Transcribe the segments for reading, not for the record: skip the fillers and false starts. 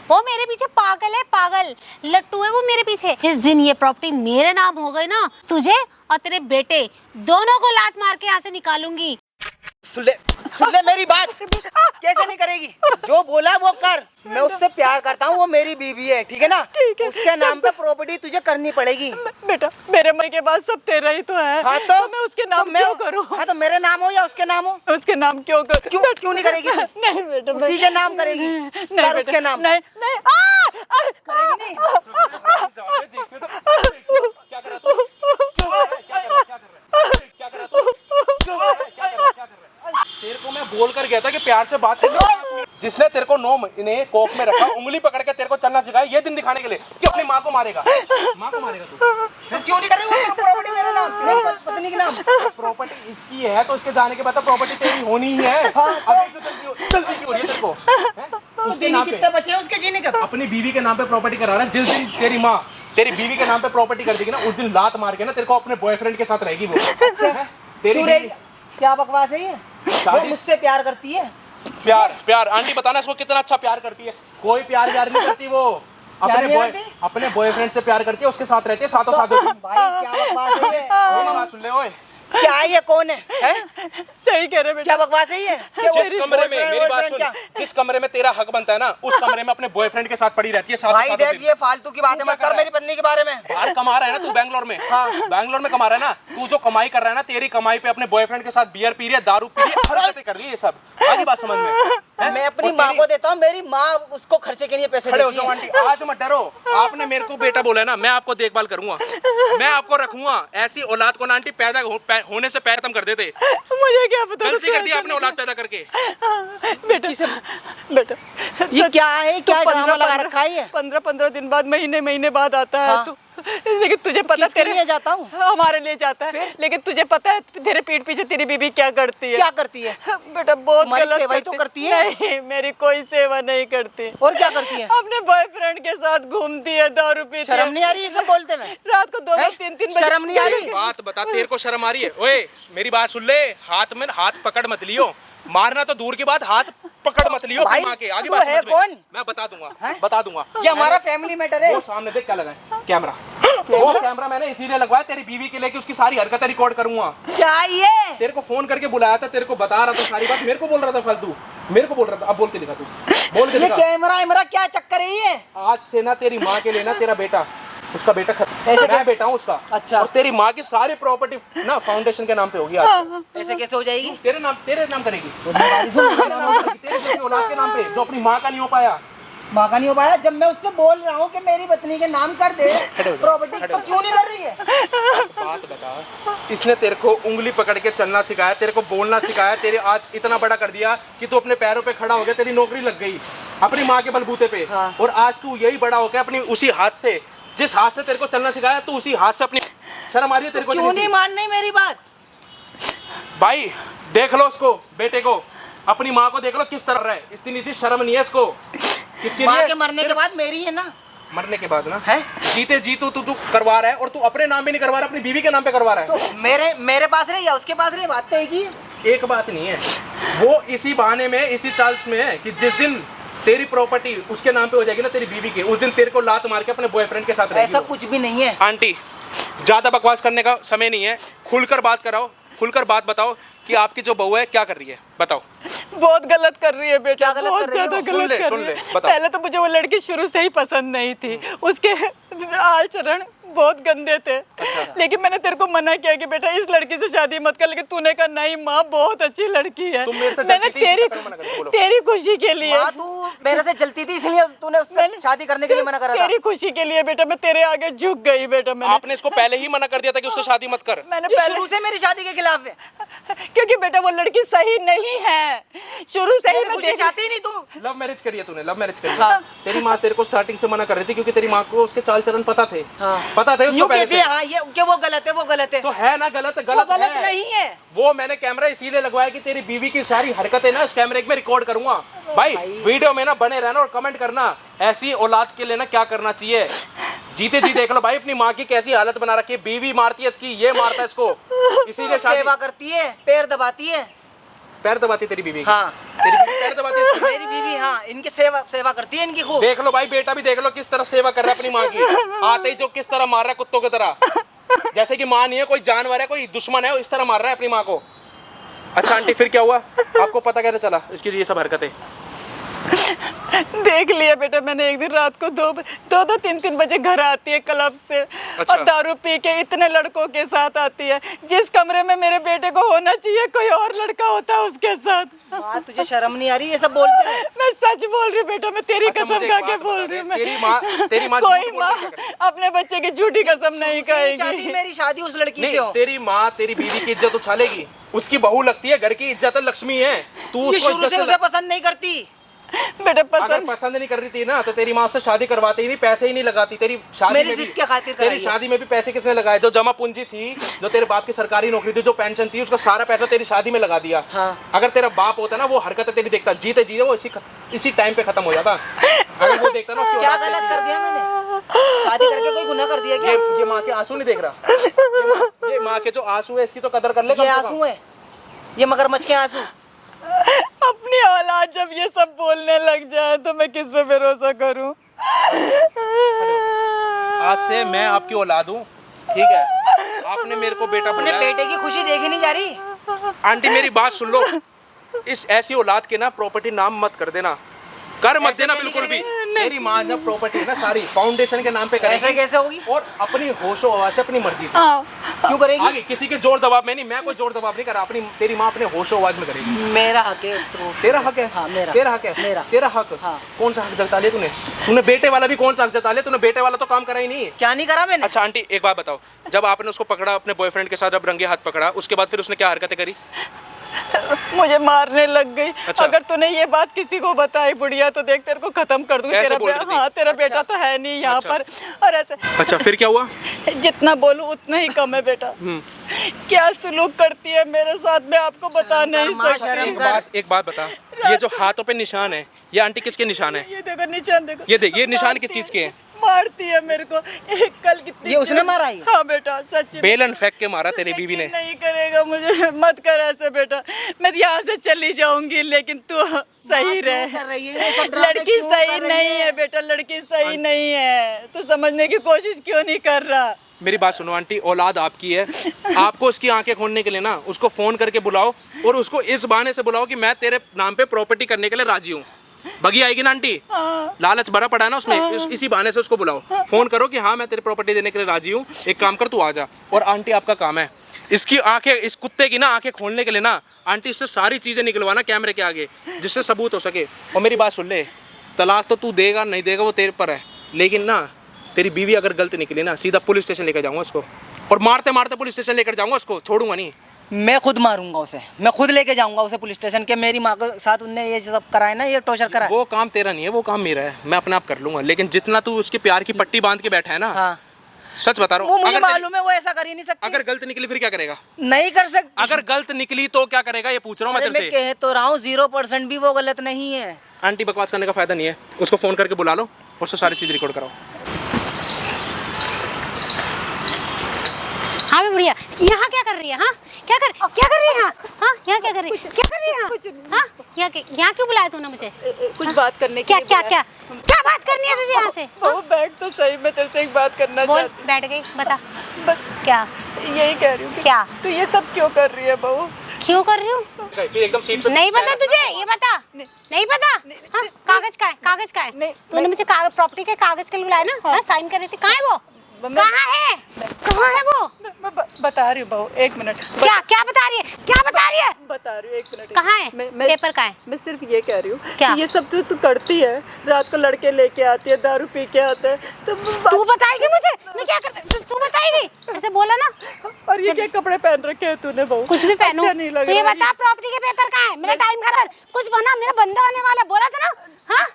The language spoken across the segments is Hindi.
वो मेरे पीछे पागल है, पागल लट्टू है वो मेरे पीछे। जिस दिन ये प्रॉपर्टी मेरे नाम हो गई ना, तुझे और तेरे बेटे दोनों को लात मार के यहाँ से निकालूंगी। सुन ले मेरी बात। कैसे नहीं करेगी? जो बोला वो कर। मैं उससे प्यार करता हूँ, वो मेरी बीवी है, ठीक है ना? ठीक है, उसके नाम पे प्रॉपर्टी तुझे करनी पड़ेगी। बेटा मेरे मर के बाद सब तेरा ही तो है। हाँ तो मैं उसके नाम क्यों करूँ? हाँ तो मेरे नाम हो या उसके नाम हो, उसके नाम क्यों करूँ? क्यों नहीं करेगी? नहीं बेटा, उसी के नाम करेगी। नहीं कर उसके नाम। नहीं नहीं करेगी नहीं? तेरे को मैं बोल कर गया था कि प्यार से बात कर। जिसने तेरे को 9 महीने कोख में रखा, उंगली पकड़ के तेरे को चलना सिखाया, ये दिन दिखाने के लिए कि अपनी माँ को मारेगा। माँ को मारेगा तो क्यों नहीं कर रही वो प्रॉपर्टी मेरे नाम, मेरी पत्नी के नाम? तू। प्रॉपर्टी इसकी है तो इसके जाने के बाद प्रॉपर्टी तेरी होनी ही है। अभी तो जल्दी क्यों हो रही है तेरे को? उसके नाम पे कितने बचे हैं उसके जीने का? अपनी बीवी के नाम पे प्रॉपर्टी करा रहा है। जिस दिन तेरी माँ तेरी बीवी के नाम पे प्रॉपर्टी कर देगी ना, उस दिन लात मार के ना तेरे को अपने बॉयफ्रेंड के साथ रहेगी वो। तेरी बीवी क्या बकवास है ये? वो मुझसे प्यार करती है। प्यार आंटी बताना इसको कितना अच्छा प्यार करती है। कोई प्यार नहीं करती वो। अपने बॉयफ्रेंड से प्यार करती है, उसके साथ रहती है, साथों साथ होती है। भाई क्या बकवास है ये? मेरी बात सुन ले ओए। क्या है ये? कौन है? सही कह रहे बेटा। क्या बकवास है ये? जिस कमरे में मेरी बात सुन, जिस कमरे में तेरा हक बनता है ना, उस कमरे में अपने बॉयफ्रेंड के साथ पड़ी रहती है, साथ भाई देख ये फालतू की बातें मत कर मेरी पत्नी के बारे में। बाहर कमा रहा है ना तू बैंगलोर में। बैंगलोर में कमा रहा है ना तू। जो कमाई कर रहा है ना, तेरी कमाई पे अपने बॉयफ्रेंड के साथ बियर पी रही है, दारू पी रही है, हरकतें कर रही है। ये सब आगे बात समझ में। मैं अपनी माँ को देता हूँ, मेरी माँ उसको खर्चे के लिए पैसे खड़े हो देती जाओ है। आंटी, आज मत डरो। आपने मेरे को बेटा बोला है ना, मैं आपको देखभाल करूंगा, मैं आपको रखूंगा। ऐसी औलाद को ना आंटी पैदा होने से पैर कर देते। मुझे क्या पता गलती कर दी आपने औलाद पैदा करके। बेटा ये क्या है? क्या ड्रामा लगा रखा है ये? 15 दिन बाद, महीने बाद आता है तू। लेकिन तुझे पता किसके लिए जाता हूँ? हमारे लिए जाता है। लेकिन तुझे पता है तेरे पीठ पीछे तेरी बीबी क्या करती है? क्या करती है? बेटा बहुत गलत सेवा ही तो करती है। नहीं, मेरी कोई सेवा नहीं करती। और क्या करती है? अपने बॉयफ्रेंड के साथ घूमती है, दारू पीती है। शर्म नहीं आ रही ये सब बोलते हुए? रात को 2-3 बजे। शर्म नहीं आ रही? बात बता, तेरे को शर्म आ रही है? ओए मेरी बात सुन ले, हाथ में हाथ पकड़ मत लियो। मारना तो दूर की बात, हाथ पकड़ मत लियो। भाई, माँ के आगे तू बात है समझ में। कौन? मैं बता दूंगा। ये हमारा फैमिली मैटर है। वो सामने देख क्या लगा है? कैमरा। वो कैमरा मैंने इसीलिए लगवाया तेरी बीवी के लिए कि उसकी सारी हरकतें रिकॉर्ड करूंगा। क्या ये? तेरे को फोन करके बुलाया था, तेरे को बता रहा था सारी बात, मेरे को बोल रहा था फालतू, मेरे को बोल रहा था। अब बोल के दिखा तू, बोल के ये दिखा। कैमरा क्या चक्कर है ये? आज से ना तेरी माँ के लिए ना तेरा बेटा, उसका बेटा ऐसे मैं बेटा हूँ उसका। अच्छा। और तेरी माँ की सारी प्रॉपर्टी ना फाउंडेशन के नाम पे होगी आज से। ऐसे कैसे हो जाएगी? तेरे नाम करेगी। तेरे औलाद के नाम पे, जो अपनी माँ का नहीं हो पाया। माँ का नहीं हो पाया? जब मैं उससे बोल रहा हूँ कि मेरी पत्नी के नाम कर दे प्रॉपर्टी, तो क्यों नहीं कर रही है? बात बता, इसने तेरे को उंगली पकड़ के चलना सिखाया, तेरे को बोलना सिखाया, तेरे आज इतना बड़ा कर दिया कि तू अपने पैरों पे खड़ा हो गया, तेरी नौकरी लग गई अपनी माँ के बलबूते पे। और आज तू यही बड़ा हो गया अपनी उसी हाथ से, जिस हाथ से तेरे को चलना सिखाया, तू उसी हाथ से अपनी। शर्म आ रही है तेरे को? क्यों नहीं मान रही मेरी बात? भाई देख लो उसको, बेटे को, अपनी माँ को देख लो किस तरह है। इतनी सी शर्म नहीं है इसको। किसके माँ लिए? के मरने के बाद मेरी है ना? मरने के बाद ना है? जीते जी तू करवा रहा है, और तू अपने नाम पे नहीं करवा रहा, अपनी बीवी के नाम पे करवा रहा है। तो मेरे पास रहे या उसके पास रहे, बात तो एक ही है। एक बात नहीं है, वो इसी बहाने में, इसी चाल्स में है कि जिस दिन तेरी प्रॉपर्टी उसके नाम पे हो जाएगी ना, तेरी बीवी के, उस दिन तेरे को लात मार के अपने बॉयफ्रेंड के साथ रहेगी। ऐसा कुछ भी नहीं है आंटी, ज्यादा बकवास करने का समय नहीं है, खुलकर बात कराओ, खुलकर बात बताओ कि आपकी जो बहू है क्या कर रही है, बताओ। बहुत गलत कर रही है बेटा, बहुत ज्यादा गलत कर सुन रही ले, है। बताओ। पहले तो मुझे वो लड़की शुरू से ही पसंद नहीं थी, उसके आचरण बहुत गंदे थे। लेकिन मैंने तेरे को मना किया कि बेटा इस लड़की से शादी मत कर, लेकिन तूने कहा नहीं माँ बहुत अच्छी लड़की है। मैंने तेरी खुशी के लिए, माँ तू मेरे से जलती थी इसलिए तूने उससे शादी करने के लिए मना करा था। तेरी खुशी के लिए बेटा मैं तेरे आगे झुक गई बेटा। आपने इसको पहले ही मना कर दिया था कि उससे शादी मत कर। मैंने पहले शुरू से मेरी शादी के खिलाफ है, क्योंकि बेटा वो लड़की सही नहीं है शुरू से ही। मैं चाहती नहीं तू। लव मैरिज करी है तूने, लव मैरिज करी है। तेरी माँ तेरे को स्टार्टिंग से मना कर रही थी क्योंकि तेरी माँ को उसके चाल चलन पता थे, पता थे उसको पहले से। हाँ ये कि वो गलत है, वो गलत है तो है ना, गलत है। नहीं है वो। मैंने कैमरा इसीलिए लगवाया कि तेरी बीवी की सारी हरकतें ना इस कैमरे में रिकॉर्ड करूंगा। भाई वीडियो में ना बने रहना और कमेंट करना ऐसी औलाद के लिए ना क्या करना चाहिए। जीते जी देख लो भाई अपनी माँ की कैसी हालत बना रखी है। बीवी मारती है इसकी, ये मारता है इसको, इसीलिए सेवा करती है, पैर दबाती है। पैर दबाती तेरी बीवी? हाँ तेरी बीवी पैर दबाती है? मेरी बीवी हाँ इनकी सेवा करती है इनकी खूब। देख लो भाई, बेटा भी देख लो किस तरह सेवा कर रहा है अपनी माँ की। आते ही जो किस तरह मार रहा है कुत्तों की तरह, जैसे कि माँ नहीं है, कोई जानवर है, कोई दुश्मन है, इस तरह मार रहा है अपनी माँ को। अच्छा आंटी, फिर क्या हुआ? आपको पता कैसे चला इसकी ये सब हरकतें? देख लिया बेटा, मैंने एक दिन रात को दो 3 बजे घर आती है क्लब से। अच्छा। और दारू पी के इतने लड़कों के साथ आती है। जिस कमरे में मेरे बेटे को होना चाहिए कोई और लड़का होता है उसके साथ। माँ तुझे शर्म नहीं आ रही ये सब बोलते हैं? मैं सच बोल रही हूँ बेटा, मैं तेरी अच्छा, कसम मुझे एक खा के बात बोल बता रही हूँ। दे, तेरी माँ कोई झूठ बोल माँ के क्या करेगी? अपने बच्चे की झूठी कसम नहीं चाहती कहेगी। मेरी शादी उस लड़की से नहीं, हो। तेरी माँ तेरी बीवी की इज्जत उछालेगी, उसकी बहू लगती है, घर की इज्जत लक्ष्मी है, तू ये उसको शुरू इज्जत से उसे पसंद नहीं करती। बेटा अगर पसंद नहीं कर रही थी ना तो तेरी माँ उससे शादी करवाती ही नहीं, पैसे ही नहीं लगाती। तेरी शादी मेरी में जिद भी के खातिर तेरी कराई है। शादी में भी पैसे किसने लगाए? जो जमा पूंजी थी, जो तेरे बाप की सरकारी नौकरी थी, जो पेंशन थी, उसका सारा पैसा तेरी शादी में लगा दिया। हाँ। अगर तेरा बाप होता ना, वो हरकतें तेरी देखता, जीते जीते वो इसी टाइम पे खत्म हो जाता। अगर वो देखता ना उसकी क्या औलाद गलत कर दिया मैंने? शादी करके कोई गुनाह कर दिया क्या? ये माँ के आंसू नहीं देख रहा? ये माँ के जो आंसू है इसकी तो कदर कर ले कम ये से कम। आंसू है, ये मगरमच्छ के आंसू। अपनी औलाद जब ये सब बोलने लग जाए तो मैं किस पे भरोसा करूं? आज से मैं आपकी औलाद हूँ, ठीक है? आपने मेरे को बेटा अपने बनाया। बेटे की खुशी देखी नहीं जा रही। आंटी मेरी बात सुन लो, इस ऐसी औलाद के ना प्रॉपर्टी नाम मत कर देना, कर मत ऐसे देना कैसे बिल्कुल भी। करेंगे? मेरी माँ जब प्रॉपर्टी ना सारी फाउंडेशन के नाम पे करेगी, ऐसे कैसे होगी? और अपनी होशो हवा से, अपनी मर्जी से। हाँ, क्यों करेगी? आगे किसी के जोर दबाव में नहीं, मैं कोई जोर दबाव नहीं कर रहा, अपनी तेरी माँ अपने होशो आवाज में करेगी। मेरा हक है इस पर। तेरा हक है? हाँ, मेरा। तेरा हक है? मेरा। तेरा हक? हाँ। कौन सा हक जता लिया तूने बेटे वाला भी कौन सा हक जता लिया? तूने बेटे वाला तो काम करा ही नहीं। क्या नहीं करा मैंने? अच्छा आंटी एक बात बताओ, जब आपने उसको पकड़ा अपने बॉयफ्रेंड के साथ, जब रंगे हाथ पकड़ा, उसके बाद फिर उसने क्या हरकतें करी? मुझे मारने लग गई। अच्छा। अगर तूने ये बात किसी को बताई बुढ़िया तो देख तेरे को खत्म कर दूंगी। कैसे तेरा बोल रही थी? हाँ, तेरा बेटा तो है नहीं यहाँ पर। और ऐसे अच्छा फिर क्या हुआ? जितना बोलूं उतना ही कम है बेटा। क्या सुलूक करती है मेरे साथ मैं आपको बता नहीं माँ, सकती। शर्म एक बात बता, ये जो हाथों पे निशान है, ये आंटी किसके निशान है? ये देखो निशान देखो। ये देख, ये निशान किस चीज के हैं? मारती है मेरे को। कल कितनी ये उसने मारा है? हाँ बेटा सच में। बेलन फेंक के मारा तेरी बीवी ने। नहीं करेगा मुझे, मत कर ऐसे बेटा। मैं यहाँ से चली जाऊंगी लेकिन तू सही रहे। कर रही है ये सब ड्रामे लड़की क्यों सही कर रही नहीं है बेटा, लड़की सही नहीं है। तू समझने की कोशिश क्यों नहीं कर रहा? मेरी बात सुनो आंटी, औलाद आपकी है, आपको उसकी आंखें खोलने के लिए ना उसको फोन करके बुलाओ, और उसको इस बहाने से बुलाओ कि मैं तेरे नाम पे प्रॉपर्टी करने के लिए राजी हूँ। बगी आएगी ना आंटी? लालच भरा पड़ा है ना उसमें, इसी बहाने से उसको बुलाओ, फोन करो कि हाँ मैं तेरी प्रॉपर्टी देने के लिए राजी हूँ, एक काम कर तू आ जा। और आंटी आपका काम है इसकी आंखें, इस कुत्ते की ना आंखें खोलने के लिए ना आंटी इससे सारी चीजें निकलवाना कैमरे के आगे, जिससे सबूत हो सके। और मेरी बात सुन ले, तलाक तो तू देगा नहीं देगा वो तेरे पर है, लेकिन ना तेरी बीवी अगर गलत निकली ना, सीधा पुलिस स्टेशन लेकर जाऊंगा उसको, और मारते मारते पुलिस स्टेशन लेकर जाऊंगा उसको, छोड़ूंगा नहीं। मैं खुद मारूंगा उसे, मैं खुद लेके जाऊंगा उसे पुलिस स्टेशन के। मेरी माँ के साथ उनने ये सब कराया ना, ये टॉर्चर कराया। वो काम तेरा नहीं है, वो काम मेरा है, मैं अपने आप कर लूंगा। लेकिन जितना तू उसके प्यार की पट्टी बांध के बैठा है ना, हाँ। सच बता रहा वो हूँ, मुझे अगर मालूम है वो ऐसा कर ही नहीं सकती। अगर गलत निकली फिर क्या करेगा? नहीं कर सकती। अगर गलत निकली तो क्या करेगा, ये पूछ रहा हूँ मैं अरे तेरे मैं से। कह तो रहा हूँ 0% भी वो गलत नहीं है। आंटी बकवास करने का फायदा नहीं है, उसको फोन करके बुला लो और उससे सारी चीज रिकॉर्ड कराओ। हाँ मैं बुढ़िया, यहाँ क्या कर रही है? हाँ क्या कर रही है? हाँ यहाँ क्या कर रही है? क्या कर रही है? हाँ यहाँ क्यों बुलाया तूने मुझे? कुछ बात करने के क्या लिए क्या बुलाया। क्या बात करनी है तुझे यहाँ से? ओ बैठ तो सही, मैं तेरे से एक बात करना बोल, चाहती बैठ गई, बता हूँ। बस क्या यही कह रही हूँ कि क्या? तू ये सब क्यों कर रही है बहू? क्यों कर रही हूँ? फिर एकदम सीट पे नहीं पता तुझे? ये बता, नहीं पता? हाँ कागज का है, कागज का है। नहीं, तूने मुझे प्रॉपर्टी के कागज के लिए बुलाया ना? हाँ साइन कर रही थी, कहाँ है वो? कहाँ है? कहाँ है वो? मैं बता रही हूँ बहू, एक मिनट। क्या बता रही है? क्या बता रही है? बता रही हूँ, एक मिनट। कहाँ है? पेपर कहाँ है? मैं सिर्फ ये कह रही हूँ क्या? कि ये सब तो तू करती है, रात को लड़के लेके आती है, दारू पी के आते हैं, तो तू बताएगी मुझे मैं क्या करती? तू बताएगी? ऐसे बोला ना। और ये क्या कपड़े पहन रखे हैं तूने बहू? कुछ भी पहनूं। अच्छा नहीं लग तो ये रहा बता प्रॉपर्टी के पेपर कहाँ है? मेरा टाइम खराब, कुछ बना, मेरा बंदा आने वाला, बोला था ना? हाँ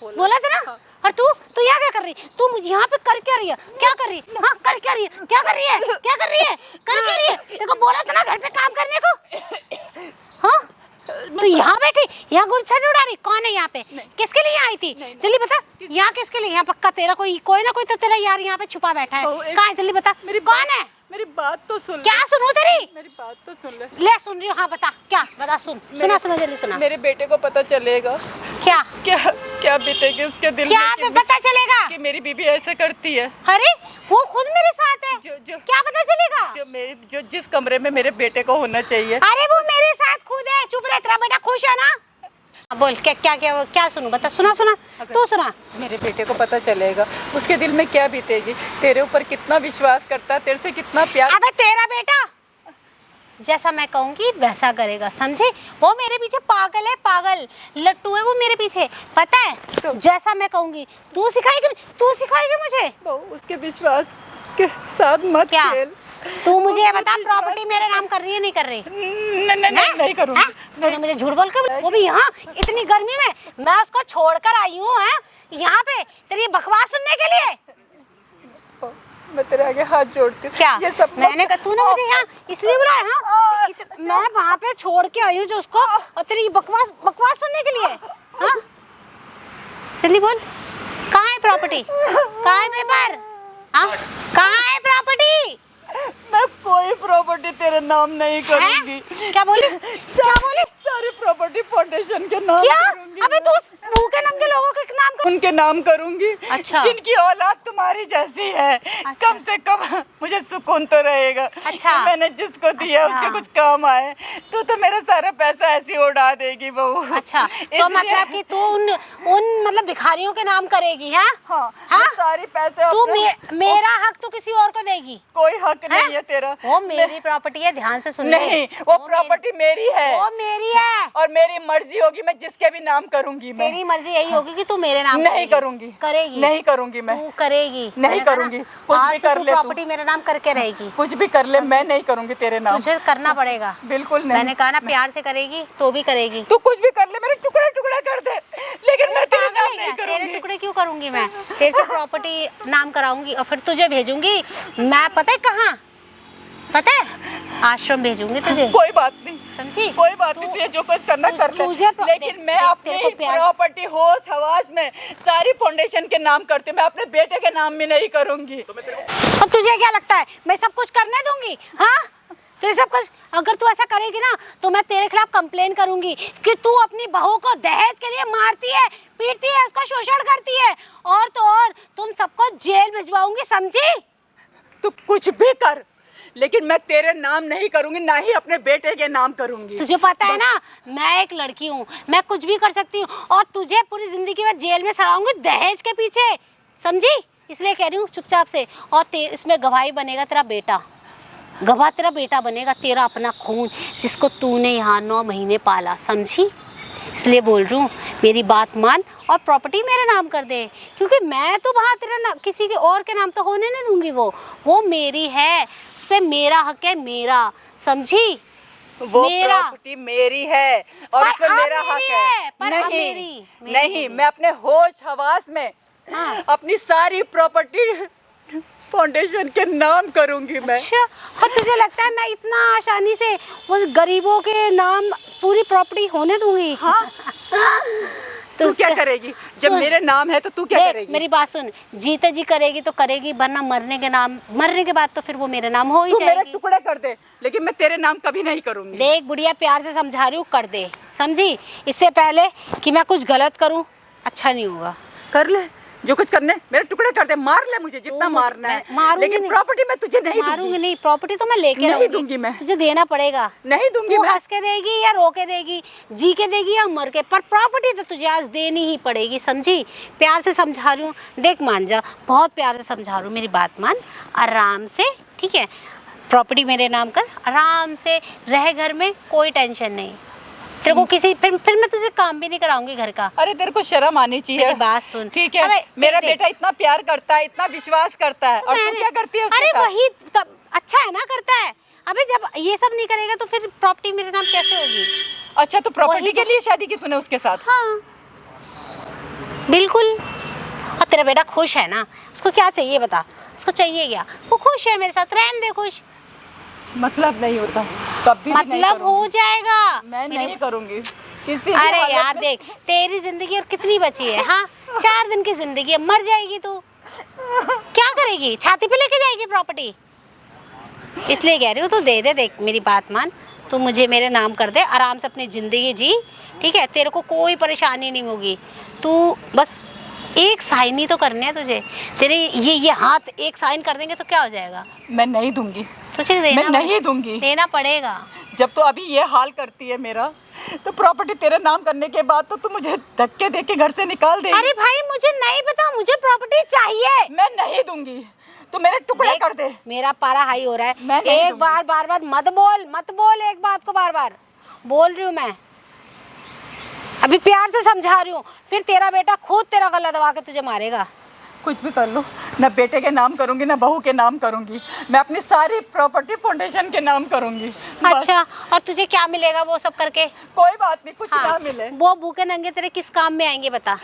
बोला था ना? और तू यहाँ क्या कर रही? तू मुझे यहाँ पे कर क्या रही है? क्या कर रही? हाँ कर क्या रही है? क्या कर रही है? क्या कर रही है? कर क्या रही है? तेरे को बोला था ना घर पे काम करने को? हाँ तो यहाँ बैठी, यहाँ गुड़छड़ उड़ा रही। कौन है यहाँ पे? किसके लिए यहाँ आई थी? जल्दी बता, यहाँ किसके लिए? यहाँ पक्का तेरा कोई ना कोई तो तेरा यार यहाँ पे छुपा बैठा है। कहाँ है? जल्दी बता, कौन है? मेरी बात तो सुन ले। क्या सुनूं तेरी? मेरी बात तो सुन ले। ले सुन रही हूँ। हाँ बता क्या, बता सुन। सुना जल्दी सुना। मेरे बेटे को पता चलेगा क्या क्या क्या बीतेगी उसके दिल क्या में पता चलेगा? कि मेरी बीबी ऐसे करती है। अरे वो खुद मेरे साथ है। क्या पता चलेगा? जो जिस कमरे में मेरे बेटे को होना चाहिए। अरे वो मेरे साथ खुद है। चुप रह, तेरा बेटा खुश है ना? बोल क्या क्या क्या क्या सुनूं, बता। सुना तू सुना। मेरे बेटे को पता चलेगा उसके दिल में क्या बीतेगी, तेरे ऊपर कितना विश्वास करता है, तेरे से कितना प्यार। अबे तेरा बेटा जैसा मैं कहूंगी वैसा करेगा, समझे? वो मेरे पीछे पागल है, पागल लट्टू है वो मेरे पीछे, पता है? जैसा मैं कहूंगी तू सिखाएगी मुझे। उसके विश्वास के साथ मत क्या खेल। तू मुझे ये बता, प्रॉपर्टी मेरे नाम कर रही है नहीं कर रही? नहीं करूँगी। तूने मुझे झूठ बोल के, वो भी यहाँ इतनी गर्मी में मैं उसको छोड़कर आई हूँ यहाँ पे तेरी बकवास सुनने के लिए। मैं तेरे आगे हाथ जोड़ती हूँ। क्या ये सब मैंने कहा, तूने मुझे यहाँ इसलिए बुलाया? हाँ मैं वहाँ पे छोड़ के आई हूँ जो उसको, और तेरी बकवास सुनने के लिए। हाँ जल्दी बोल, कहाँ है प्रॉपर्टी? कहाँ है पेपर? हाँ कहाँ है प्रॉपर्टी? मैं कोई प्रॉपर्टी तेरे नाम नहीं करूंगी। क्या बोली? सारी प्रॉपर्टी फाउंडेशन के नाम क्या? करूंगी। अबे तू भूखे नंगे लोगों के नाम कर? उनके नाम करूंगी। अच्छा। जिनकी औलाद तुम्हारी जैसी है। अच्छा। कम से कम मुझे सुकून तो रहेगा। अच्छा। मैंने जिसको दिया अच्छा। उसके कुछ काम आए। तू तो मेरा सारा पैसा ऐसे उड़ा देगी बहू। अच्छा तो मतलब कि तू उन मतलब भिखारियों के नाम करेगी? हाँ हाँ सारी पैसे तू मेरा हक तो किसी और को देगी? कोई हक नहीं है तेरा। वो मेरी प्रॉपर्टी है, ध्यान से सुन। नहीं, वो प्रॉपर्टी मेरी है। वो मेरी है और मेरी मर्जी होगी, मैं जिसके भी नाम करूंगी। मैं तेरी मर्जी यही होगी कि तू मेरे नाम नहीं करूंगी। करेगी? नहीं करूंगी मैं। तू करेगी? नहीं करूंगी। कुछ भी कर ले, प्रॉपर्टी मेरे नाम करके रहेगी। कुछ भी कर ले, मैं नहीं करूंगी तेरे नाम। तुझे करना पड़ेगा। बिल्कुल नहीं। मैंने कहा ना प्यार से करेगी तो भी करेगी। तू कुछ भी कर ले, मेरे टुकड़े टुकड़े कर दे, लेकिन मैं तेरे नाम नहीं तेरे करूंगी। टुकड़े क्यों करूंगी मैं? तेरे से प्रॉपर्टी नाम कराऊंगी और फिर तुझे भेजूंगी मैं, पता है कहाँ? पता है? आश्रम भेजूंगी तुझे। कोई बात नहीं, समझी? कोई बात नहीं, तुझे जो कुछ करना कर ले। लेकिन मैं अपनी प्रॉपर्टी होश हवास में सारी फाउंडेशन के नाम करती हूँ, मैं अपने बेटे के नाम में नहीं करूंगी। अब तुझे क्या लगता है मैं सब कुछ करने दूंगी? हाँ तो सब कुछ अगर तू ऐसा करेगी ना तो मैं तेरे खिलाफ कंप्लेन करूंगी कि तू अपनी बहू को दहेज के लिए मारती है, पीटती है, उसका शोषण करती है, और तो और तुम सबको जेल भिजवाऊंगी, समझी? तू कुछ भी कर, लेकिन मैं तेरे नाम नहीं करूंगी, ना ही अपने बेटे के नाम करूंगी। तुझे पता है ना मैं एक लड़की हूँ, मैं कुछ भी कर सकती हूँ, और तुझे पूरी जिंदगी में जेल में सड़ाऊंगी दहेज के पीछे, समझी? इसलिए कह रही हूँ चुपचाप से। और इसमें गवाही बनेगा तेरा बेटा, गवाह तेरा बेटा बनेगा, तेरा अपना खून जिसको तूने यहाँ 9 महीने पाला, समझी? इसलिए बोल रही हूँ मेरी बात मान और प्रॉपर्टी मेरे नाम कर दे, क्योंकि मैं तो वहाँ तेरा किसी के और के नाम तो होने नहीं दूंगी। वो मेरी है, उस पे मेरा हक है, मेरा, समझी? वो प्रॉपर्टी मेरी है और उसमें मेरा हक है। नहीं, मैं अपने होश हवास में अपनी सारी प्रॉपर्टी फाउंडेशन के नाम करूंगी मैं। अच्छा, और तुझे लगता है मैं इतना आसानी से वो गरीबों के नाम पूरी प्रॉपर्टी होने दूंगी? हाँ। तू क्या करेगी जब मेरे नाम है? तो तू क्या करेगी? मेरी बात सुन, जीते जी करेगी तो करेगी, वरना मरने के बाद तो फिर वो मेरे नाम हो ही जाएगी। तू मेरे टुकड़े कर दे, लेकिन मैं तेरे नाम कभी नहीं करूंगी। देख बुढ़िया, प्यार से समझा रही हूँ, कर दे, समझी? इससे पहले कि मैं कुछ गलत करूँ, अच्छा नहीं होगा। कर ले जो कुछ करने, मेरे टुकड़े कर दे, मार ले मुझे जितना मारना है, लेकिन प्रॉपर्टी मैं तुझे नहीं मारूंगी। नहीं, प्रॉपर्टी तो मैं लेके नहीं दूंगी। मैं तुझे देना पड़ेगा। नहीं दूंगी। तू हंस के देगी या रो के देगी, जी के देगी या मर के, पर प्रॉपर्टी तो तुझे आज देनी ही पड़ेगी, समझी? प्यार से समझा रही हूँ, देख मान जा, बहुत प्यार से समझा रही हूँ, मेरी बात मान, आराम से, ठीक है? प्रॉपर्टी मेरे नाम कर, आराम से रह घर में, कोई टेंशन नहीं। तेरे को किसी फिर मैं तुझे काम भी नहीं कराऊंगी घर का। अरे तेरे को शर्म आनी चाहिए। मेरी बात सुन, ठीक है? मेरा बेटा इतना प्यार करता है, इतना विश्वास करता है, और तू क्या करती है उसके साथ? अरे वही तब अच्छा है ना, करता है। अबे जब ये सब नहीं करेगा तो फिर प्रॉपर्टी मेरे नाम कैसे होगी? अच्छा, तो प्रॉपर्टी के लिए शादी की तूने उसके साथ? हाँ बिल्कुल। और तेरा बेटा खुश है ना? उसको क्या चाहिए बता, उसको चाहिए क्या? वो खुश है मेरे साथ, रहने दे खुश। मतलब नहीं होता, कभी मतलब हो जाएगा। मैं नहीं करूंगी किसी। अरे यार देख, तेरी जिंदगी और कितनी बची है? हाँ 4 दिन की जिंदगी है, मर जाएगी तू, क्या करेगी? छाती पे लेके जाएगी प्रॉपर्टी? इसलिए कह रही हूँ, तू दे दे। देख मेरी बात मान, तू मुझे मेरे नाम कर दे, आराम से अपनी ज़िंदगी जी, ठीक है? तेरे को कोई परेशानी नहीं होगी। तू बस एक साइन ही तो करने हैं तुझे। तेरे ये हाथ एक साइन कर देंगे तो क्या हो जाएगा? मैं नहीं दूंगी, तुझे देना मैं नहीं दूंगी। देना पड़ेगा। जब तो अभी ये हाल करती है मेरा, तो प्रॉपर्टी तेरे नाम करने के बाद तो तू मुझे धक्के दे के घर से निकाल देगी। अरे भाई मुझे नहीं पता, मुझे प्रॉपर्टी चाहिए। मैं नहीं दूंगी, तू मेरे टुकड़े कर दे। मेरा पारा हाई हो रहा मैं है। नहीं एक दूंगी। बार मत बोल एक बात को बार बोल रही हूँ मैं। अभी प्यार से समझा रही हूँ, फिर तेरा बेटा खुद तेरा गला दबा के तुझे मारेगा। कुछ भी कर लो, ना बेटे के नाम करूंगी ना बहू के नाम करूंगी, मैं अपनी सारी प्रॉपर्टी फाउंडेशन के नाम करूंगी। बस। अच्छा, और तुझे क्या मिलेगा वो सब करके? कोई बात नहीं, कुछ हाँ, ना मिले। वो भूखे नंगे तेरे किस काम में आएंगे बता?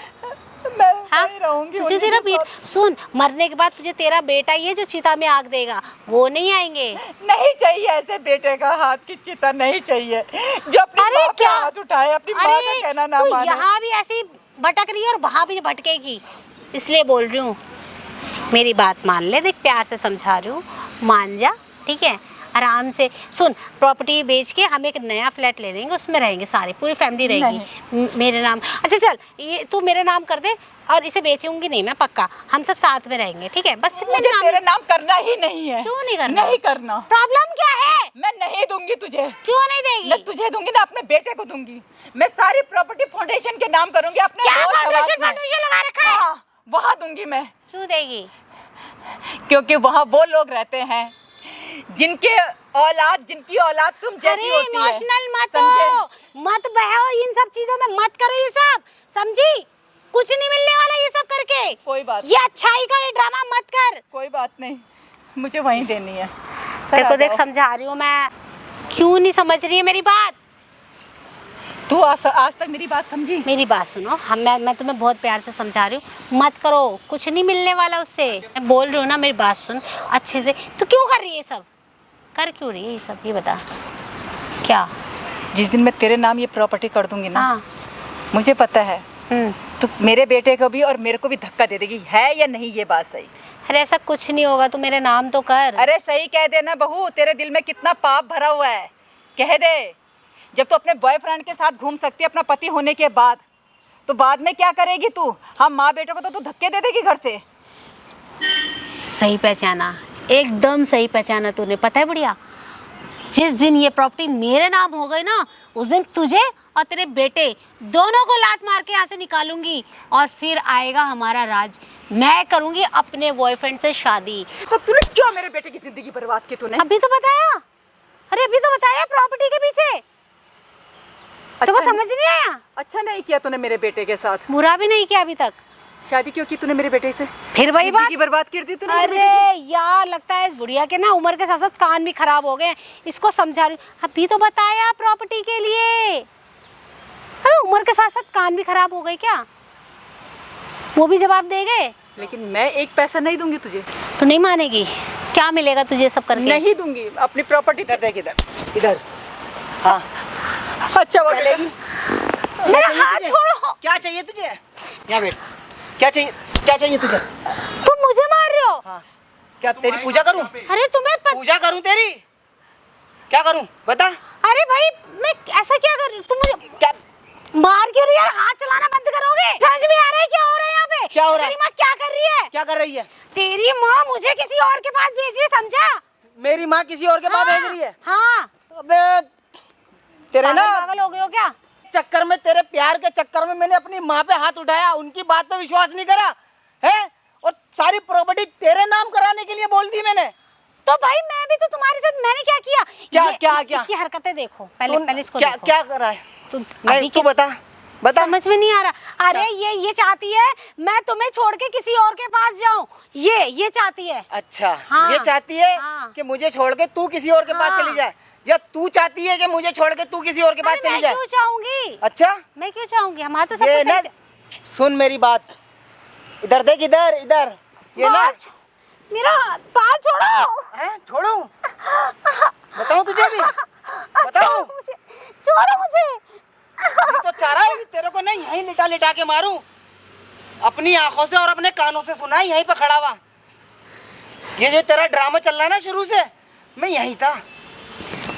मैं हाँ, वहीं रहूंगी। तुझे उन्हीं तेरा के बेटा, साथ। सुन, मरने के बाद तुझे तेरा बेटा ही है जो चिता में आग देगा, वो नहीं आएंगे। नहीं चाहिए ऐसे बेटे का हाथ की चिता, नहीं चाहिए जो अपनी अरे माँ पे क्या? हाथ उठाए, अपनी माँ का कहना ना तू माने। यहाँ भी ऐसी भटक रही है और वहाँ भी भटकेगी, इसलिए बोल रही हूँ। मेरी बात मान ले, देख प्यार से समझा रही हूँ, मान जा, ठीक है? आराम से सुन, प्रॉपर्टी बेच के हम एक नया फ्लैट ले लेंगे, उसमें रहेंगे सारे, पूरी फैमिली रहेगी मेरे नाम। अच्छा चल, ये तू मेरे नाम कर दे, और इसे बेचूंगी नहीं मैं, पक्का। हम सब साथ में रहेंगे, ठीक है? बस मुझे तेरे नाम करना ही नहीं है। क्यों नहीं करना? नहीं करना। प्रॉब्लम क्या है? मैं नहीं दूंगी तुझे। क्यों नहीं देगी? ना तुझे दूंगी ना अपने बेटे को दूंगी। मैं सारी प्रॉपर्टी फाउंडेशन के नाम करूंगी अपने। क्या रोज फाउंडेशन आवाज में। लगा रखा है? हाँ, वहाँ दूंगी मैं, क्यों देगी? क्योंकि वहाँ वो लोग रहते हैं जिनकी औलाद तुम जैसी अरे होती है। इमोशनल मत समझे? हो, मत बहो, इन सब चीजों में मत करो ये सब, समझी? कुछ नहीं मिलने वाला ये सब करके। कोई बात ये अच्छाई का ये ड्रामा मत कर। कोई बात नहीं, मुझे वहीं देनी है। तेरे को आ देख जाओ। समझा रही हूँ मैं, क्यों नहीं समझ रही है मेरी बात? तू आज तक मेरी बात समझी? मेरी बात सुनो, मैं तुम्हें बहुत प्यार से समझा रही हूँ, मत करो, कुछ नहीं मिलने वाला उससे। मैं बोल रही हूँ ना, मेरी बात सुन अच्छे से। तू क्यों कर रही है ये सब? कर क्यों रही है ये सब, ये बता। क्या? जिस दिन मैं तेरे नाम ये प्रॉपर्टी कर दूंगी ना, हाँ। मुझे पता है हम्म। तू मेरे बेटे को भी और मेरे को भी धक्का दे देगी, है या नहीं ये बात सही? अरे ऐसा कुछ नहीं होगा, तू मेरे नाम तो कर। अरे सही कह देना बहू, तेरे दिल में कितना पाप भरा हुआ है, कह दे। जब तू अपने बॉयफ्रेंड के साथ घूम सकती है अपना पति होने के बाद, तो बाद में क्या करेगी तू? हम माँ बेटे को तो तू धक्के दे देगी घर से। सही पहचाना, एकदम सही पहचाना तूने। पता है बढ़िया, जिस दिन ये प्रॉपर्टी मेरे नाम हो गई ना, उस दिन तुझे और तेरे बेटे दोनों को लात मार के यहाँ से निकालूंगी, और फिर आएगा हमारा राज। मैं करूंगी अपने बॉयफ्रेंड से शादी। तो तूने क्यों मेरे बेटे की जिंदगी बर्बाद की तूने? अभी तो बताया, अरे अभी तो बताया प्रॉपर्टी के पीछे। तो समझ नहीं आया? अच्छा नहीं किया तूने मेरे बेटे के साथ, बुरा भी नहीं किया अभी तक। शादी क्यों की तूने मेरे बेटे से? फिर वही बात, जिंदगी बर्बाद कर दी तूने मेरे बेटे अरे यार लगता है इस बुढ़िया के ना उम्र के साथ साथ कान भी खराब हो गए हैं। इसको समझा रही हूँ, अभी तो बताया प्रॉपर्टी के लिए। अरे उम्र के साथ साथ कान भी खराब हो गए क्या? वो भी जवाब दे गए। की। लेकिन मैं एक पैसा नहीं दूंगी तुझे। तो नहीं मानेगी? क्या मिलेगा तुझे सब करके? नहीं दूंगी अपनी प्रॉपर्टी। इधर देख, इधर इधर। हाँ, अच्छा वो लेगी। मेरा हाथ छोड़ो। क्या चाहिए तुझे? यहाँ बैठ। क्या चाहिए तुझे? तुम मुझे मार रहे हो? हाँ, क्या तेरी पूजा करूं? अरे तुम्हें पूजा करूं तेरी? क्या करूं बता? अरे भाई मैं ऐसा क्या कर रही हूँ? तुम मुझे क्या मार क्यों रही है? हाथ चलाना बंद करोगे? समझ में आ रहा है क्या हो रहा है यहाँ पे? क्या हो रहा है? तेरी माँ क्या कर रही है? क्या कर रही है? तेरी माँ मुझे किसी और के पास भेज रही है, समझा? मेरी माँ किसी और के पास भेज रही है? हाँ। अबे तेरे ना पागल हो गए हो क्या? चक्कर में, तेरे प्यार के चक्कर में मैंने अपनी माँ पे हाथ उठाया, उनकी बात पे विश्वास नहीं करा है, और सारी प्रॉपर्टी तेरे नाम कराने के लिए बोल दी मैंने। तो भाई मैं भी तो तुम्हारे साथ, मैंने क्या किया? क्या? इसकी हरकतें देखो पहले इसको क्या देखो। क्या कर रहा है? अभी तू बता समझ में नहीं आ रहा। अरे ये चाहती है मैं तुम्हें छोड़ के किसी और के पास जाऊं, ये चाहती है। अच्छा, हाँ, ये चाहती है हाँ, कि मुझे छोड़ के तू किसी और के पास हाँ, चली जाए, या तू चाहती है कि मुझे छोड़ के तू किसी और के पास चली मैं जाए? क्यों चाहूंगी? अच्छा, मैं क्यों चाहूंगी? हमारा तो सब ये कुछ ना, सुन मेरी बात, इधर देख, इधर इधर, ये ना, मेरा पाल छोड़ो। हैं? छोड़ू? बताऊं तुझे भी? बताऊं? छोड़ो मुझे। ये तो चाह रहा है कि तेरे को नहीं यहीं लिटा लिटा के मारूं, अपनी आंखों से और अपने कानों से सुना, यहीं पे खड़ा हुआ। ये जो तेरा ड्रामा चल रहा है ना शुरू से, मैं यही था।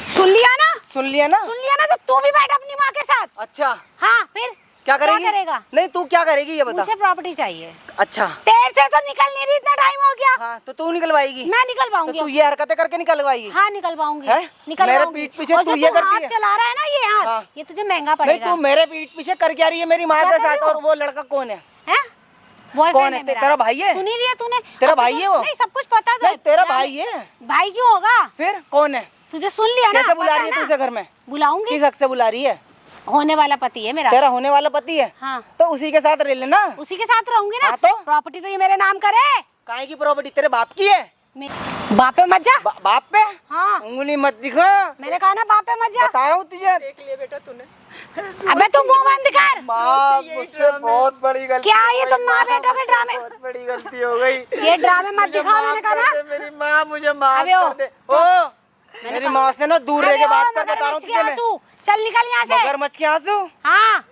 सुन लिया ना? सुन लिया ना? सुन लिया ना? तो तू भी बैठ अपनी माँ के साथ। अच्छा हाँ फिर क्या करेगी? क्या करेगा? नहीं तू क्या करेगी ये बता। मुझे प्रॉपर्टी चाहिए। अच्छा तेरे से तो निकल नहीं रही, इतना टाइम हो गया। हाँ तो तू निकलवाएगी? मैं निकल तो पाऊंगी। तू ये हरकतें करके निकलवाएगी? हाँ निकल पाऊंगी। है? निकल मेरे पाऊंगी। पीठ पीछे और तू जो ये करती हाथ है? चला रहा है ना ये हाथ, हाँ। ये तुझे महंगा नहीं पड़ेगा। तू मेरे पीठ पीछे कर क्या रही है मेरी माँ क्या के कर रही साथ? हो? और वो लड़का कौन है? हैं? कौन बॉयफ्रेंड है? मेरा। तेरा भाई है? सुन ही लिया तूने? तेरा अब तो भाई है वो? नहीं सब कुछ पता तो नहीं तेरा है। भाई है। भाई क्यों होगा? फिर कौन है? तुझे सुन लिया ना? कैसे बुला पता रही है ना? तुझे घर में? बुलाऊंगी। किस हक से बुला रही है? होने वाला पति है मेरा। तेरा होने वाला पति है? हाँ। तो उसी के साथ रह लेना। उसी के साथ रहूंगी ना। हाँ तो? प्रॉपर्टी तो ये मेरे नाम करे। काहे की प्रॉपर्टी? तेरे बाप की है? बाप पे मत जा। बाप पे? हाँ उंगली मत दिखा। मैंने कहा ना बाप पे मत जा। बता रहा हूँ तुझे। देख लिया बेटा तूने। अबे तू मुंह बंद कर। माँ मुझसे बहुत बड़ी गलती क्या हो ये गई, तुम माँ बेटों के ड्रामे? बहुत बड़ी गलती हो गई। ये ड्रामे मत मुझे दिखाओ, माफ मैंने कहा कर ना। दे, मेरी माँ मुझे माफ अबे ओ, कर दे। ओ मेरी माँ से ना दूर रह के बात कर, बता रहा हूँ तुझे मैं। चल निकल यहाँ से। मगरमच्छ के आंसू? हाँ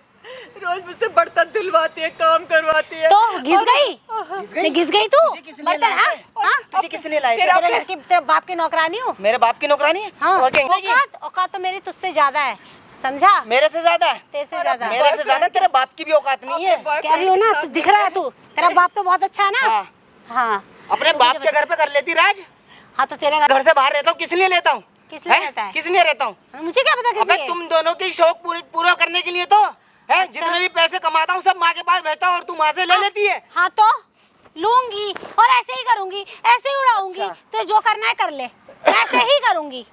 रोज मुझसे बर्तन धुलवाती है, काम करवाती है। तो घिस गई? नहीं, घिस गई तू? तुझे किसने बर्तन, लाया हाँ? है? हाँ? तुझे किसने लाया? तेरा तेरे घर की, तेरे बाप की नौकरानी हूँ। मेरे बाप की नौकरानी है? हाँ और क्या? औकात तो मेरी तुझसे ज्यादा है, समझा? मेरे से ज्यादा है? तेरे से ज्यादा। मेरे से ज्यादा तेरे बाप की भी औकात नहीं है। कह रही हूँ ना, तू दिख रहा है तू, तेरा बाप तो बहुत अच्छा है ना। हाँ। हाँ अपने तो बाप मुझे के घर पे कर लेती राज। हाँ तो तेरे घर घर से बाहर रहता हूँ, किस लिए लेता हूँ? किस लिए हैं? रहता है? किस लिए रहता हूँ? मुझे क्या पता किस अबे लिए? तुम दोनों के शौक पूरा करने के लिए तो है। जितने भी पैसे कमाता हूँ सब माँ के पास भेजता हूँ और तू माँ से ले लेती है। हाँ तो लूंगी और ऐसे ही करूंगी, ऐसे ही उड़ाऊंगी। अच्छा। तो जो करना है कर ले, ऐसे ही करूंगी,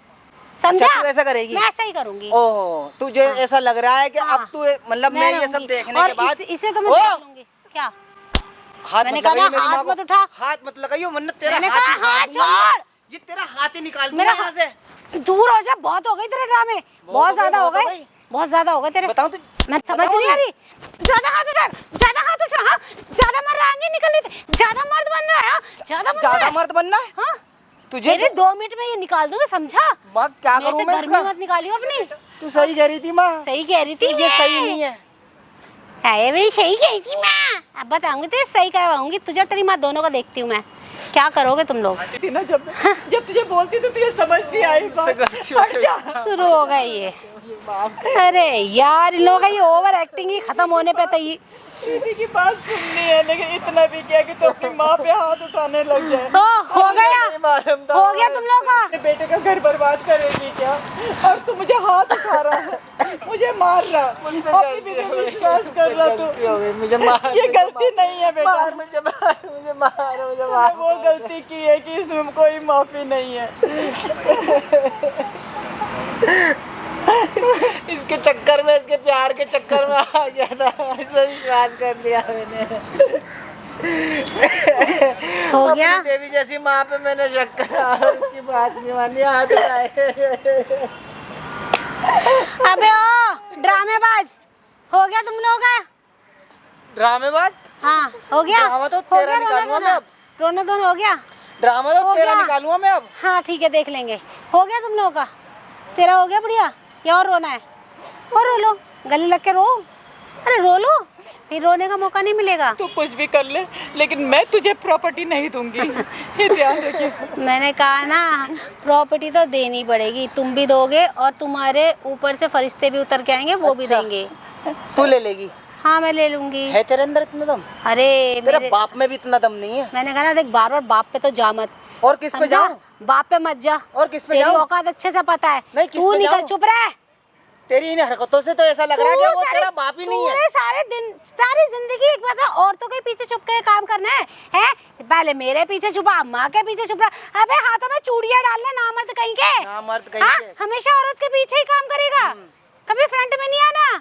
समझा? अच्छा, तू ऐसा करेगी? मैं ऐसे ही करूंगी। ओह तुझे ऐसा लग रहा है कि हाँ। अब तू मतलब मैं मैं ये सब रहूंगी। देखने और के बाद इसे तो मैं ओ! देख लूंगी। क्या? हाथ मैंने मत कहा ना, लगाइयो मेरी हाथ माँ को। मत उठा। हाथ मत लगाइयो वरना तेरा मैंने हाथ कहा निकाल हाथ दूंगा। छोड़। ये तेरा हाथ ही निकाल दूंगा मेरा यहाँ से। दूर हो जा, बहुत हो गई तेरे ड्रामे, बहुत ज्यादा हो बहुत हो गए, गई। बहुत ज्यादा हो गए तेरे। बताऊं तुझे? मैं समझ बताऊं नहीं आ मैं? रही। ज्यादा हाथ उठा, ज्यादा हाथ उठा। हाँ? ज्यादा मर्द आगे निकल रही थी, ज्यादा मर्द बन रहा है। हाँ? ज्यादा मर्द बन रहा ज्यादा है। मर्द बनना है हाँ तुझे? मेरे 2 मिनट में ये निकाल दूंगी, समझा? बात क्या मेरे करूं से मैं गर्मी इसका? मत निकालियो अपनी। तू सही कह रही थी माँ। सही कह रही थी ये मैं। सही नहीं है। अरे भाई सही कह रही थी मैं। अब बताऊंगी तुझे, सही कहवाऊंगी तुझे, तेरी माँ दोनों को देखती हूँ मैं। क्या करोगे तुम लोग? थी ना जब तुझे बोलती तो तुझे समझ नहीं आई बात। हट जा। शुरू हो गए ये। अरे यार इन लोगों का ये ओवर एक्टिंग ही खत्म होने पे तो ये। किसी की बात सुननी है लेकिन इतना भी क्या कि तू अपनी माँ पे हाथ उठाने लग जाए। तो हो गया, हो गया तुम लोग का। अपने बेटे का घर बर्बाद करेगी क्या? और तू मुझे हाथ उठा रहा है, मुझे मार रहा, अपनी भी तो विश्वास कर रहा तू। मुझे मार। ये गलती नहीं है बेटा, मुझे मार। वो गलती की है कि इसमें कोई माफी नहीं है। इसके चक्कर में, इसके प्यार के चक्कर में आ गया था, इसमें विश्वास कर लिया मैंने। हो गया। अपनी देवी जैसी माँ पे मैंने शक करा और उसकी बात नहीं मानी, हाथ उठाए। अबे ओ ड्रामेबाज, हो गया तुम लोग का? ड्रामेबाज? हाँ हो गया। ड्रामा तो हो तेरा गया, निकालूंगा मैं अब। रोना धोना हो गया। ड्रामा तो हो तेरा गया। निकालूंगा मैं अब। हाँ ठीक है, देख लेंगे। हो गया तुम लोगों का? तेरा हो गया बढ़िया, या और रोना है? और रो लो, गले लग के रो। अरे रो लो, फिर रोने का मौका नहीं मिलेगा। तू कुछ भी कर ले लेकिन मैं तुझे प्रॉपर्टी नहीं दूंगी, ये ध्यान रखिए। मैंने कहा ना, प्रॉपर्टी तो देनी पड़ेगी। तुम भी दोगे और तुम्हारे ऊपर से फरिश्ते भी उतर के आएंगे, वो भी अच्छा। देंगे। तू ले लेगी? हाँ मैं ले लूंगी। है तेरे अंदर इतना दम? अरे तेरे मेरे, बाप में भी इतना दम नहीं है। मैंने कहा ना देख, बार बार बाप पे तो जा मत। और किस पे समझा? जाऊं? बाप पे मत जा। और किस पे तेरी जाऊं? औकात अच्छे से पता है। नहीं, किस तू पे निकल, जाऊं? चुप रह। तेरी इन हरकतों से तो ऐसा लग रहा है कि वो तेरा बाप ही नहीं है। पूरे सारे दिन, सारी जिंदगी एक बता, औरतों के पीछे छुप के काम करना है? पहले मेरे पीछे छुपा, माँ के पीछे छुपा। अबे हाथों में चूड़ियां डालना, नामर्द कहीं के। नामर्द कहीं हाँ? के। हमेशा औरत के पीछे ही काम करेगा, कभी फ्रंट में नहीं आना।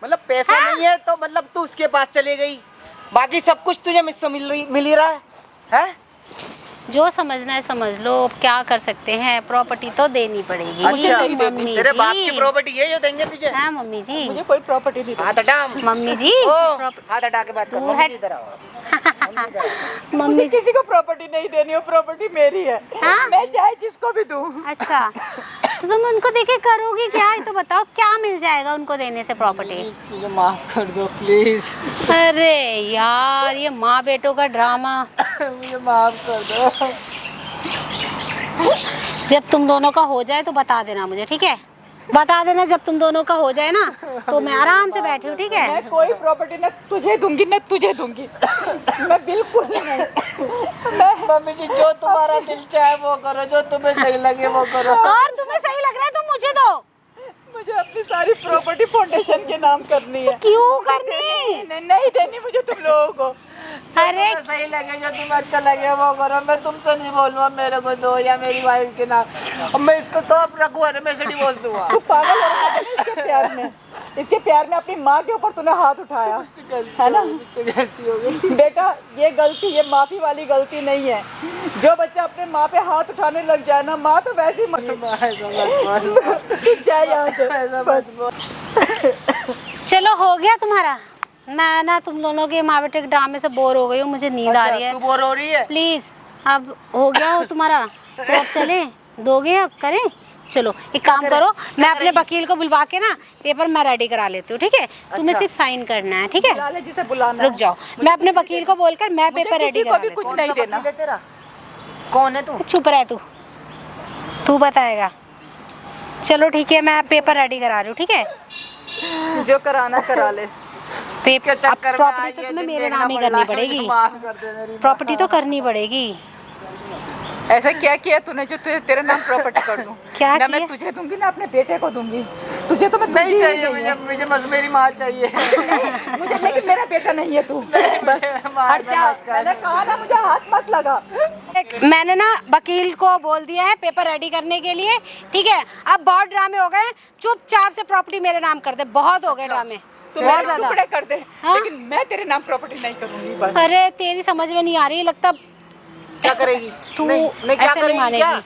मतलब पैसा हाँ? नहीं है तो मतलब तू उसके पास चली गई, बाकी सब कुछ तुझे मुझसे मिल ही रहा है? जो समझना है समझ लो, अब क्या कर सकते हैं, प्रॉपर्टी तो देनी पड़ेगी। अच्छा, मम्मी तेरे बाप जी। की प्रॉपर्टी है जो देंगे तुझे? हाँ मम्मी जी। मुझे कोई प्रॉपर्टी नहीं हाथ हटा। मम्मी जी। ओ, हाथ हटा के बात कर। दूर मम्मी हट। जी इधर आओ। मम्मी जी। किसी को प्रॉपर्टी नहीं देनी हो, प्रॉपर्टी मेरी है। हाँ? मैं चाहे जिसको भी दूं। अच्छा, तो तुम उनको देके करोगी क्या? ये तो बताओ, क्या मिल जाएगा उनको देने से प्रॉपर्टी? मुझे माफ कर दो प्लीज। अरे यार ये माँ बेटों का ड्रामा। मुझे माफ कर दो। जब तुम दोनों का हो जाए तो बता देना मुझे, ठीक है? बता देना जब तुम दोनों का हो जाए ना, तो मैं आराम से बैठी हूँ, ठीक है? मैं कोई प्रॉपर्टी न तुझे दूंगी न तुझे दूंगी। मैं बिल्कुल नहीं। मम्मी जी जो तुम्हारा दिल चाहे वो करो, जो तुम्हें सही लगे वो करो। और तुम्हें सही लग रहा है तो मुझे दो। मुझे अपनी सारी प्रॉपर्टी फाउंडेशन के नाम करनी है। क्यों करनी? नहीं देनी मुझे तुम लोगों को। अरे तुम्हें सही लगे, जो तुम्हें अच्छा लगे वो करो। मैं तुमसे नहीं बोलूँगा मेरे को दो या मेरी वाइफ के नाम। अब मैं इसको तो अब रखूँ, मैं से डिवोर्स दूंगा। तू पागल हो रहा है ना इसके प्यार में। इसके प्यार में अपनी माँ के ऊपर तूने हाथ उठाया है ना। गलती हो गई बेटा, ये गलती, ये माफी वाली गलती नहीं है। जो बच्चा अपने माँ पे हाथ उठाने लग जाए ना, माँ तो वैसे ही जाए यहाँ से। चलो हो गया तुम्हारा। मैं ना तुम दोनों के माँ बेटे के ड्रामे से बोर हो गई हूँ, मुझे नींद आ रही है। तू बोर हो रही है? प्लीज अब हो गया हो तुम्हारा, तो अब चले दोगे, अब करें? चलो एक काम करो, मैं अपने वकील को बुलवा के ना पेपर मैं रेडी करा लेती हूँ, ठीक है? तुम्हें सिर्फ साइन करना है, ठीक है? लाले जिसे बुलाना रुक जाओ, मैं अपने वकील को बोलकर मैं पेपर रेडी को करा भी लेती कुछ नहीं देना। तेरा कौन है तू? हूँ। चुप रह तू बताएगा। चलो ठीक है, मैं पेपर रेडी करा रही हूँ, ठीक है? जो कराना करा ले। पेपर चक्कर में प्रॉपर्टी आई तो है, तुम्हें दिन मेरे देखना नाम ही पड़ करनी रहा है, पड़ेगी। माफ कर दे मेरी माँ। प्रॉपर्टी तो करनी पड़ेगी। ऐसा क्या किया तूने जो तेरे नाम प्रॉपर्टी कर दूं? क्या ना मैं किया? तुझे दूंगी ना अपने बेटे को दूंगी। तुझे तो मैं नहीं दूंगी ही चाहिए नहीं मुझे, है। मुझे बस मेरी माँ चाहिए। मुझे लेकिन मेरा बेटा नहीं है तू। बस हट जा, मैंने कहा ना मुझे हाथ मत लगा। मैंने ना वकील को बोल दिया है पेपर रेडी करने के लिए, ठीक है? अब बहुत ड्रामे हो गए, चुपचाप से प्रॉपर्टी मेरे नाम कर दे। बहुत हो गए ड्रामे, तू बहुत मेरे ज्यादा। टुकड़े कर दे, हाँ? लेकिन मैं तेरे नाम प्रॉपर्टी नहीं करूंगी बस। अरे तेरी समझ में नहीं आ रही, लगता क्या करेगी? तू नहीं, नहीं, क्या ऐसे नहीं करेगी मानेगी। क्या?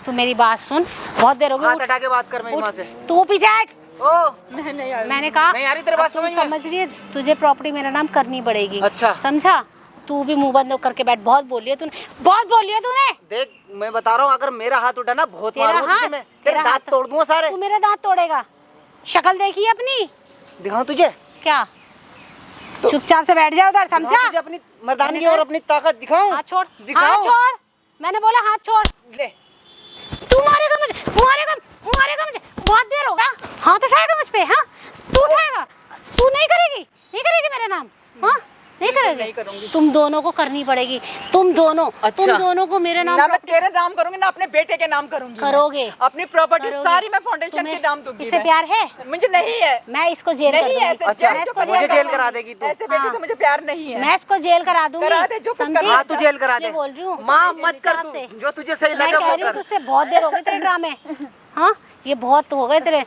तू मेरी बात सुन, बहुत देर हो गई। हाथ उठ, हटा के बात कर मेरी माँ उठ, से। तू पीछे हट। ओ नहीं आ रही। मैंने कहा नहीं आ रही तेरे बात अब तू समझ में? समझ रही है, तुझे प्रॉपर्टी मेरा नाम करनी पड़ेगी। अच्छा। समझा? तू भी मुंह बंद करके बैठ। बहुत बोली है तूने, बहुत बोली है तूने। देख मैं बता रहा हूँ, अगर मेरा हाथ उठा ना बहुत तेरा मारूंगा तुझे हाथ, मैं। तेरे दांत तोड़ दूंगा सारे। तू मेरे दांत तोड़ेगा? शक्ल देखी है अपनी? दिखाऊं तुझे? क्या? चुपचाप से बैठ जा उधर, दिखाऊं समझा? तुझे अपनी मर्दानगी और अपनी ताकत दिखाऊं? हाथ छोड़, हाथ दिखाऊं? छोड़। मैंने बोला हाथ छोड़। ले तू मारेगा मुझे, मारेगा मुझे। बहुत देर होगा, हाथ उठाएगा मुझ पे? हाँ, तू उठाएगा? तू नहीं करेगी मेरे नाम? हाँ, नहीं नहीं करोगे? करूंगी। तुम दोनों को करनी पड़ेगी, तुम दोनों को मेरे नाम ना मैं तेरे नाम करूंगी ना अपने बेटे के नाम करूंगी। करोगे। अपनी प्रॉपर्टी करोगे। सारी मैं फाउंडेशन तुम्हें के नाम दूंगी। इससे मैं। प्यार है? मुझे नहीं है। मैं इसको जेल कर नहीं दूंगी। ऐसे अच्छा, मैं इसको मुझे जेल करा देगी तू। ऐसे बेटे से मुझे प्यार नहीं है। मैं इसको जेल करा दूंगी। करा दे, जो कुछ समझी? करना हाँ तू जेल करा दे। इसलिए बोल रही हूँ। माँ मत कर चुपचाप से। तू, जो तुझे सही मैं लगे कह वो रही हूँ कर। तुझसे बहुत देर हो गई तेरे ड्रामे। हाँ, ये बहुत हो गए तेरे।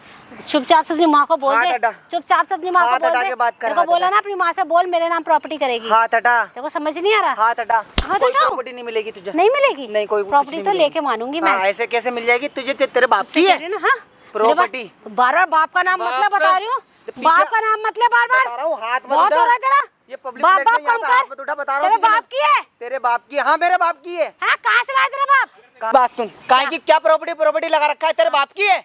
चुपचाप से अपनी माँ को बोल हाथ दे। हटा। चुपचाप से अपनी माँ को हाथ बोल हटा दे। के बात कर, तेरे को हाथ बोला हटा। ना अपनी माँ से बोल मेरे नाम प्रॉपर्टी करेगी। हाथ हटा। तेरे को समझ नहीं आ रहा? हाथ हटा। हाथ कोई हटाओ। प्रॉपर्टी नहीं मिलेगी तुझे। नहीं मिलेगी? नहीं, कोई प्रॉपर्टी तो लेके मानूंगी मैं। हाँ, ऐसे कैसे मिल जाएगी तुझे? तेरे बाप की कह है रही हूँ ना, हाँ? प्रॉपर्टी। बार बार बाप का नाम बाप मतलब बता रही हूँ। तो पीछे- बाप का नाम मतलब बार बता रहा बार। हूँ, हाथ मत बहुत उठा। हो रहा है तेरा। ये पब्लिक बाप प्लेस बाप में यहाँ कम पे हाथ कर। मत उठा, बता रहा हूँ तेरे तुझे बाप मैं। की है? तेरे बाप की? हाँ मेरे बाप की है। हाँ, कहाँ से लाया तेरा बाप? बात सुन, काहे की क्या प्रॉपर्टी लगा रखा है? तेरे बाप की है?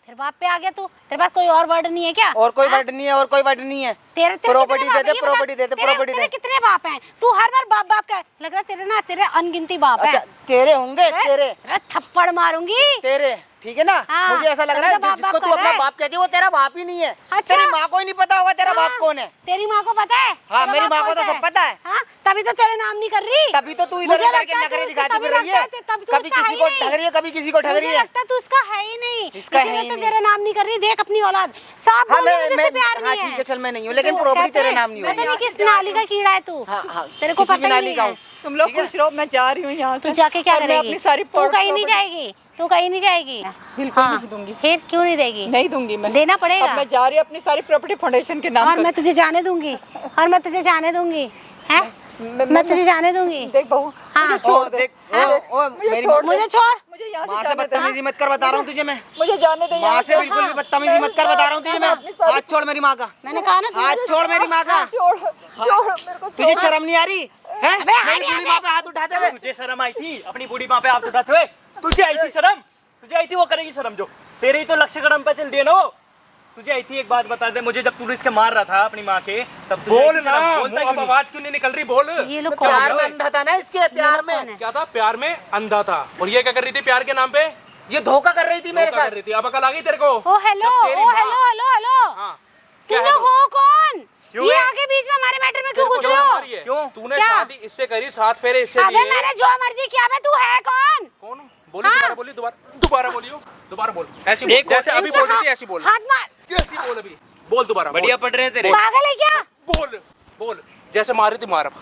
फिर बाप पे आ गया तू। तेरे पास कोई और वर्ड नहीं है क्या? और कोई हाँ? वर्ड नहीं है, और कोई वर्ड नहीं है। तेरे प्रॉपर्टी कितने दे दे, बाप हैं? ये प्रॉपर्टी बता। दे दे, तेरे- प्रॉपर्टी तेरे दे। कितने बाप हैं? तू हर बार बाप बाप का लग रहा है। तेरे ना तेरे अनगिनती बाप अच्छा है। तेरे होंगे, तेरे थप्पड़ मारूंगी। तेरे ठीक है ना? हाँ, मुझे ऐसा लग रहा है तभी तो जिसको बाप-बाप तू कर अपना रहा है। बाप कहती है वो तेरा बाप ही नहीं है। अच्छा। तेरी माँ को ही नहीं पता होगा तेरा बाप हाँ, कौन है। तेरी माँ को पता है? हाँ, तेरा मेरी बाप माँ को कौन तो सा सब पता है। हाँ, तभी तो तेरे नाम नहीं कर रही। तभी तो तू इधर मुझे उधर लगता के है नखरे तू दिखाती तभी फिर रही लगता है। तभी तो कभी उसका किसी है को ही नहीं। ठग रही है, कभी किसी को ठग रही मुझे है। लगता है तू उसका है ही नहीं। इसका है इसीलिए ही तो नहीं। तेरा नाम नहीं कर रही। देख अपनी औलाद साफ हाँ बोल रही है, मुझे इससे प्यार हाँ नहीं है। ठीक है, चल मैं नहीं हूँ, लेकिन तो प्रॉपर्टी कहते तेरे हैं, नाम नहीं पता होगी। नहीं किस नाली का कीड़ा है तू। हाँ हाँ, तेरे को किसी पता भी ही नाली नहीं का है। हूँ। तुम लोग ठीक है? खुश रहो, मैं जा रही हूँ यहाँ से। तू जाके क्या और मैं करेगी? अपनी सारी तू कहीं नहीं प्रॉपर्टी- जाएगी। तू कहीं नहीं जाएगी। बिल्कुल हाँ, नहीं दूंगी। फिर क्यों नहीं देगी? नहीं दूंगी मैं। देना पड़ेगा। अब मैं जा रही हूँ अपनी सारी प्रॉपर्टी फाउंडेशन के नाम और कर। मैं तुझे जाने दूंगी। और मैं तुझे जाने दूंगी। हैं? मैं तुझे जाने दूंगी। देख बहू, हाँ। मुझे छोड़ दे। देख, मेरी छोड़ मुझे छोड़। मुझे यहाँ माँ से से जाने दे। बदतमीजी मत कर, बता रहा हूँ तुझे मैं। मुझे जाने दे माँ यहाँ से बिल्कुल भी बदतमीजी मत कर, बता रहा हूँ तुझे मैं। हाथ छोड़ मेरी माँ का। मैंने कहा ना तुझे- हाथ छोड़ मेरी माँ का। छोड़ मेरे को तुझे छोड़। शर्म नहीं आ रही है? मेरी बूढ़ी माँ पे हाथ उठाते हुए। तुझे शर्म आई थी अपनी बूढ़ी माँ पे हाथ उठाते हुए? तुझे आई थी शर्म? तुझे आई थी? वो करेगी शर्म जो तेरे ही तो लक्ष्य कदम पे चल दिए ना वो। तुझे आई थी? एक बात बता दे मुझे, जब तू इसके मार रहा था अपनी माँ के, तब तुझे आई बोल थी ना, शर्म? बोलता मुंह क्यों अब नहीं? आवाज क्यों नहीं निकल रही? बोल। ये लोग कौन प्यार है? में अंधा था ना इसके, प्यार में। कौन है? क्या था? प्यार में अंधा था। और ये क्या कर रही थी प्यार के नाम पे? ये धोखा कर रही थी मेरे धोखा साथ। कर रही थी, अब अकल आ गई तेरे को? ओ हेलो, जब तेरी ओ माँ- हेलो हेलो हेलो, हाँ, तुम क्या है लोग वो? हो कौन? क्यों ये है? आगे बीच में हमारे मैटर में क्यों तेरे को घुस रहे शर्म आ हो? रही है? क्यों? तूने क्या? शादी इससे करी, 7 फेरे इससे अबे लिए। मैंने जो मर्जी किया, बे तू है कौन? कौन? बोली हाँ। दोबारा, बोली दोबारा बोलियो, दोबारा बोल। ऐसी बोल, जैसे अभी बोल रही थी ऐसी बोल, हाथ मार। ऐसी बोल अभी। बोल दोबारा, बढ़िया बोल। पढ़ रहे हैं तेरे। पागल है क्या? बोल बोल, जैसे मार रही थी मार अब।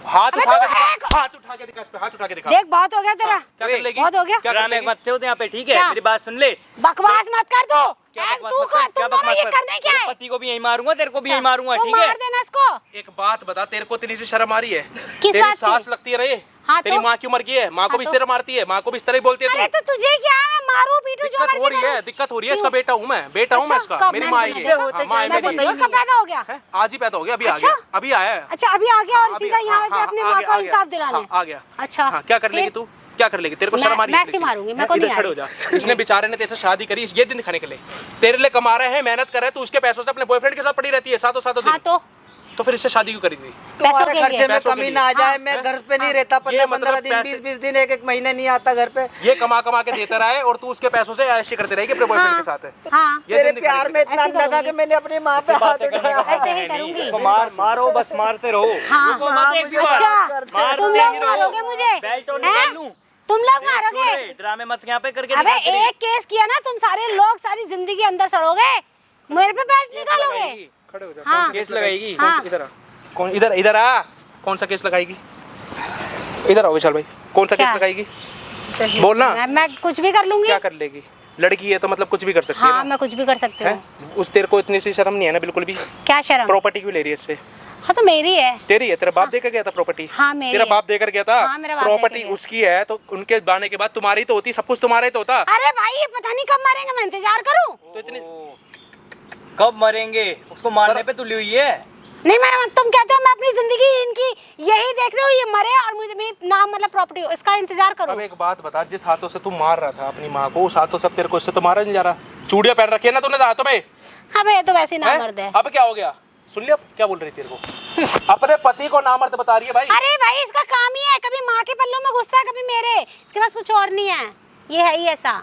हाथ अबे उठा तू के है दिखा, हाथ उठा के दिखा इस पे, हाथ उठा के दिखा। देख बहुत हो गया तेरा, क्या कर लेगी? बहुत हो गया। क्या कर ड्रामे लेगी? मत थे यहाँ पे, ठीक है? क्या? मेरी बात सुन ले। बकवास मत कर तू। क्या ए, बकवास तू मत कर? तुम क्या दोनों बकवास ये मत? करने क्या तेरे है? पति को भी यही मारूंगा, तेरे को भी यही मारूंगा, तो ठीक है? मार देना इसको। एक बात बता, तेरे को इतनी सी शर्म आ रही है? किस तेरी बात की? सास लगती है ना ये? हाँ तेरी तो? माँ की उम्र की है, माँ को हाँ भी तो? सिर मारती है, माँ को भी इस तरह ही बोलती है अरे तू। तो तुझे क्या है? मैं मारू पीटू जो दिक्कत हो मर्जी रही है, करूं। दिक्कत हो रही है। क्यों? इसका बेटा हूँ मैं, बेटा हूँ मैं इसका। कब? मेरी मैंने माँ तो आई देखा। है। हाँ, माँ आई मैं मेरी। तो कब पैदा हो गया? हैं? आज ही पैदा हो गया, अभी आ अच्छा? गया, अभी आया है। अच्छा अभी आ गया और अभी- सीधा यहाँ पे हाँ, अपनी हाँ, माँ आ का गया, इंसाफ दिलाने। हाँ, आ गया। अच्छा हाँ, क्या कर लेगी फिर? तू? क्या कर लेगी? तेरे को मैं- शर्म आ रही है? मैं ऐसे मारूंगी, मेरे को इधर नहीं आ खड़े हो रही। जा। इसने बेचारे ने तेरे से शादी करी ये दिन दिखाने के लिए, तेरे लिए कमा रहे हैं, मेहनत कर रहे हैं, तू उसके पैसों से अपने बॉयफ्रेंड के साथ पड़ी रहती है सातों हाँ दिन। तो फिर इससे शादी क्यों करी थी? पैसों तुम्हारे के खर्चे लिए। में पैसों के कमी लिए। ना आ जाए। हाँ, मैं घर पे नहीं रहता, ये 15 मतलब दिन, पैसे- 20 दिन, एक महीने नहीं आता घर पे। ये कमा के देता रहा है और तू उसके पैसों से ऐसे करते रहेगी अपने बॉयफ्रेंड के साथ। हाँ ये तेरे दिन दिखाने प्यार के में लिए। इतना ऐसे अंधा था करूंगी। कि मैंने अपनी माँ पे हाथ उठाया। ऐसे ही करूंगी। उसको मारो, बस मारते रहो। हाँ। उसको मत एक भी बार। अच्छा मार तुम दे लोग ही रहो। मारोगे मुझे? बेल्ट और हैं? निकाल लूं। तुम लोग मारोगे? छोड़े, ड्रामे मत यहाँ पे करके अबे दिखा तेरी। एक केस किया ना, तुम सारे लोग सारी जिंदगी अंदर सड़ोगे, मेरे पे बेल्ट निकालोगे। लगाएगी। खड़े हो जा। हाँ। केस लगाएगी। हाँ। इधर आ। कौन? इधर इधर आ। कौन सा केस लगाएगी? इधर आओ विशाल भाई, कौन सा केस क्या? लगाएगी? बोलना। मैं कुछ भी कर लूंगी। क्या कर लेगी? लड़की है तो मतलब कुछ भी कर सकती है हाँ ना? मैं कुछ भी कर सकती हूँ। हैं? उस तेरे को इतनी सी शर्म नहीं है ना बिल्कुल भी? क्या शर्म? प्रॉपर्टी क्यों ले रही है इससे? हाँ तो मेरी है। तेरी है? तेरा बाप देकर गया था प्रॉपर्टी? हाँ, मेरी तेरा है। बाप देकर गया था? हाँ, मेरा बाप देकर प्रॉपर्टी गया। उसकी है तो उनके जाने के बाद तुम्हारी तो होती, सब कुछ तुम्हारा ही तो होता। अरे भाई ये पता नहीं कब मारेंगे, मैं इंतजार करूँ? तो इतनी कब मरेंगे? उसको मारने पे तुली हुई है। नहीं मैं, तुम कहते हो मैं अपनी जिंदगी इनकी यही देख रही हूँ, ये मरे और मुझे मेरी नाम मतलब प्रॉपर्टी हो, इसका इंतजार अब करो। एक बात बता, जिस हाथों से तू मार रहा था अपनी माँ को, उस हाथों से अब तेरे को इससे तो मारा नहीं जा रहा। चूड़ियां पहन रखी है ना तूने हाथों में? हाँ ये तो वैसे ही ना हैं? मर्द है। अब क्या हो गया? सुन लिया क्या बोल रही तेरे को? अपने पति को नामर्द बता रही है भाई। अरे भाई इसका काम ही है, कभी माँ के पल्लों में घुसता है, कभी मेरे, इसके पास कुछ और नहीं है, ये है ही ऐसा।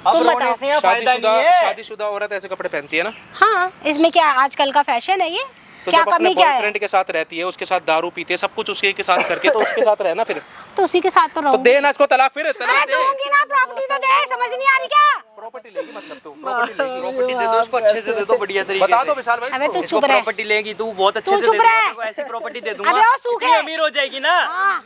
अब तुम रोने बताओ। से यहाँ फायदा नहीं है। शादीशुदा औरत ऐसे कपड़े पहनती है ना? हाँ इसमें क्या आजकल का फैशन है ये? तो क्या जब अपने कमी क्या है? बॉयफ्रेंड के साथ रहती है, उसके साथ दारू पीती है, सब कुछ उसके के साथ करके, तो उसके साथ रहना फिर। तो उसी के साथ तो तो रहूंगी। दे ना इसको तलाक, फिर अरे तलाक दे। दूंगी ना, प्रॉपर्टी तो दे, समझ नहीं आ रही क्या? प्रॉपर्टी लेगी मतलब तू? प्रॉपर्टी लेगी? प्रॉपर्टी दे दो उसको, अच्छे से दे दो, बढ़िया तरीके बता से। दो विशाल भाई। अबे तू इसको चुप रह। प्रॉपर्टी लेगी तू, बहुत अच्छे तू से चुप दे दूंगा, रह। तेरे को ऐसी प्रॉपर्टी दे दूंगा। अबे वो सूखे। इतनी अमीर हो जाएगी ना। हाँ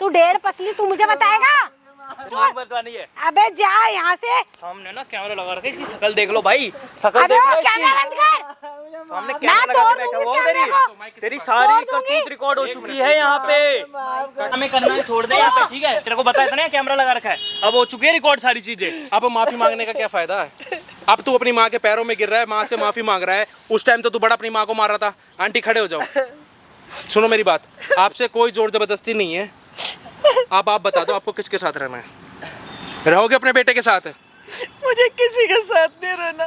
तू 1.5 पसली तू मुझे बताएगा? झूठ बतानी है। अबे जा यहाँ से। सामने ना कैमरा लगा रखा है, इसकी शक्ल देख लो भाई, शक्ल अबे देख वो लो कैमरा इसकी। बंद कर। सामने मैं कैमरा लगा तोड़ के बैठा दूंगी हुआ इस तेरी कैमरे को। तेरी तोड़ सारी दूंगी। करतूत रिकॉर्ड हो चुकी है यहाँ पे। हमें करना है, छोड़ दे यहाँ पे, ठीक है? तेरे को बताया था ना कैमरा लगा रखा है, अब हो चुकी है रिकॉर्ड सारी चीजें। अब माफी मांगने का क्या फायदा है? अब तू अपनी माँ के पैरों में गिर रहा है, माँ से माफी मांग रहा है। उस टाइम तो तू बड़ा अपनी माँ को मार रहा था। आंटी खड़े हो जाओ, सुनो मेरी बात, आपसे कोई जोर जबरदस्ती नहीं है। आप बता दो आपको किसके साथ रहना है? रहोगे अपने बेटे के साथ? मुझे किसी के साथ नहीं रहना।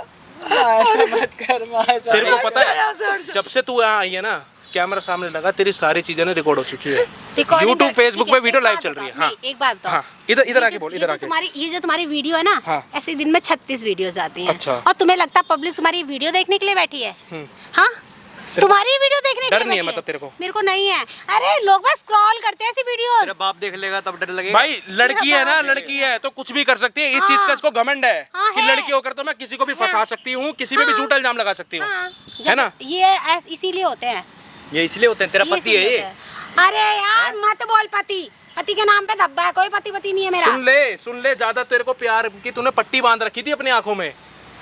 ऐसा मत कर माँ, ऐसा तेरे को पता है जब से तू यहाँ आई है ना, कैमरा सामने लगा, तेरी सारी चीजें ना रिकॉर्ड हो चुकी है। Recording यूट्यूब कर- फेसबुक ठीक पे है, वीडियो एक लाइव बात चल रही है। बताओ, हाँ नहीं, एक बात बताओ। हाँ, इधर आके बोल, इधर आके। ये जो तुम्हारी वीडियो है ना, हाँ। ऐसे दिन में 36 वीडियोस आती हैं। अच्छा। और तुम्हें लगता है पब्लिक तुम्हारी वीडियो देखने के लिए बैठी है? हाँ तुम्हारी वीडियो देखने के डर लिए नहीं है बैठी मतलब तेरे को? मेरे को नहीं है। अरे लोग बस स्क्रॉल करते हैं ऐसी वीडियोस। तेरा बाप देख लेगा तब डर लगेगा। भाई लड़की है ना, लड़की है तो कुछ भी कर सकती है। इस हाँ। चीज का इसको घमंड है हाँ, कि है। लड़की होकर तो मैं किसी को भी फंसा सकती हूँ, किसी पे भी हाँ। झूठा इल्जाम लगा सकती हूँ, हाँ, है ना? ये इसीलिए होते हैं। ये इसलिए होते हैं, तेरा ये पति है इसीलिए ये। होते हैं। अरे यार मत बोल पति के नाम पे धब्बा है, कोई पति नहीं है मेरा। सुन ले, ज्यादा तेरे को प्यार की तूने पट्टी बांध रखी थी अपनी आंखों में,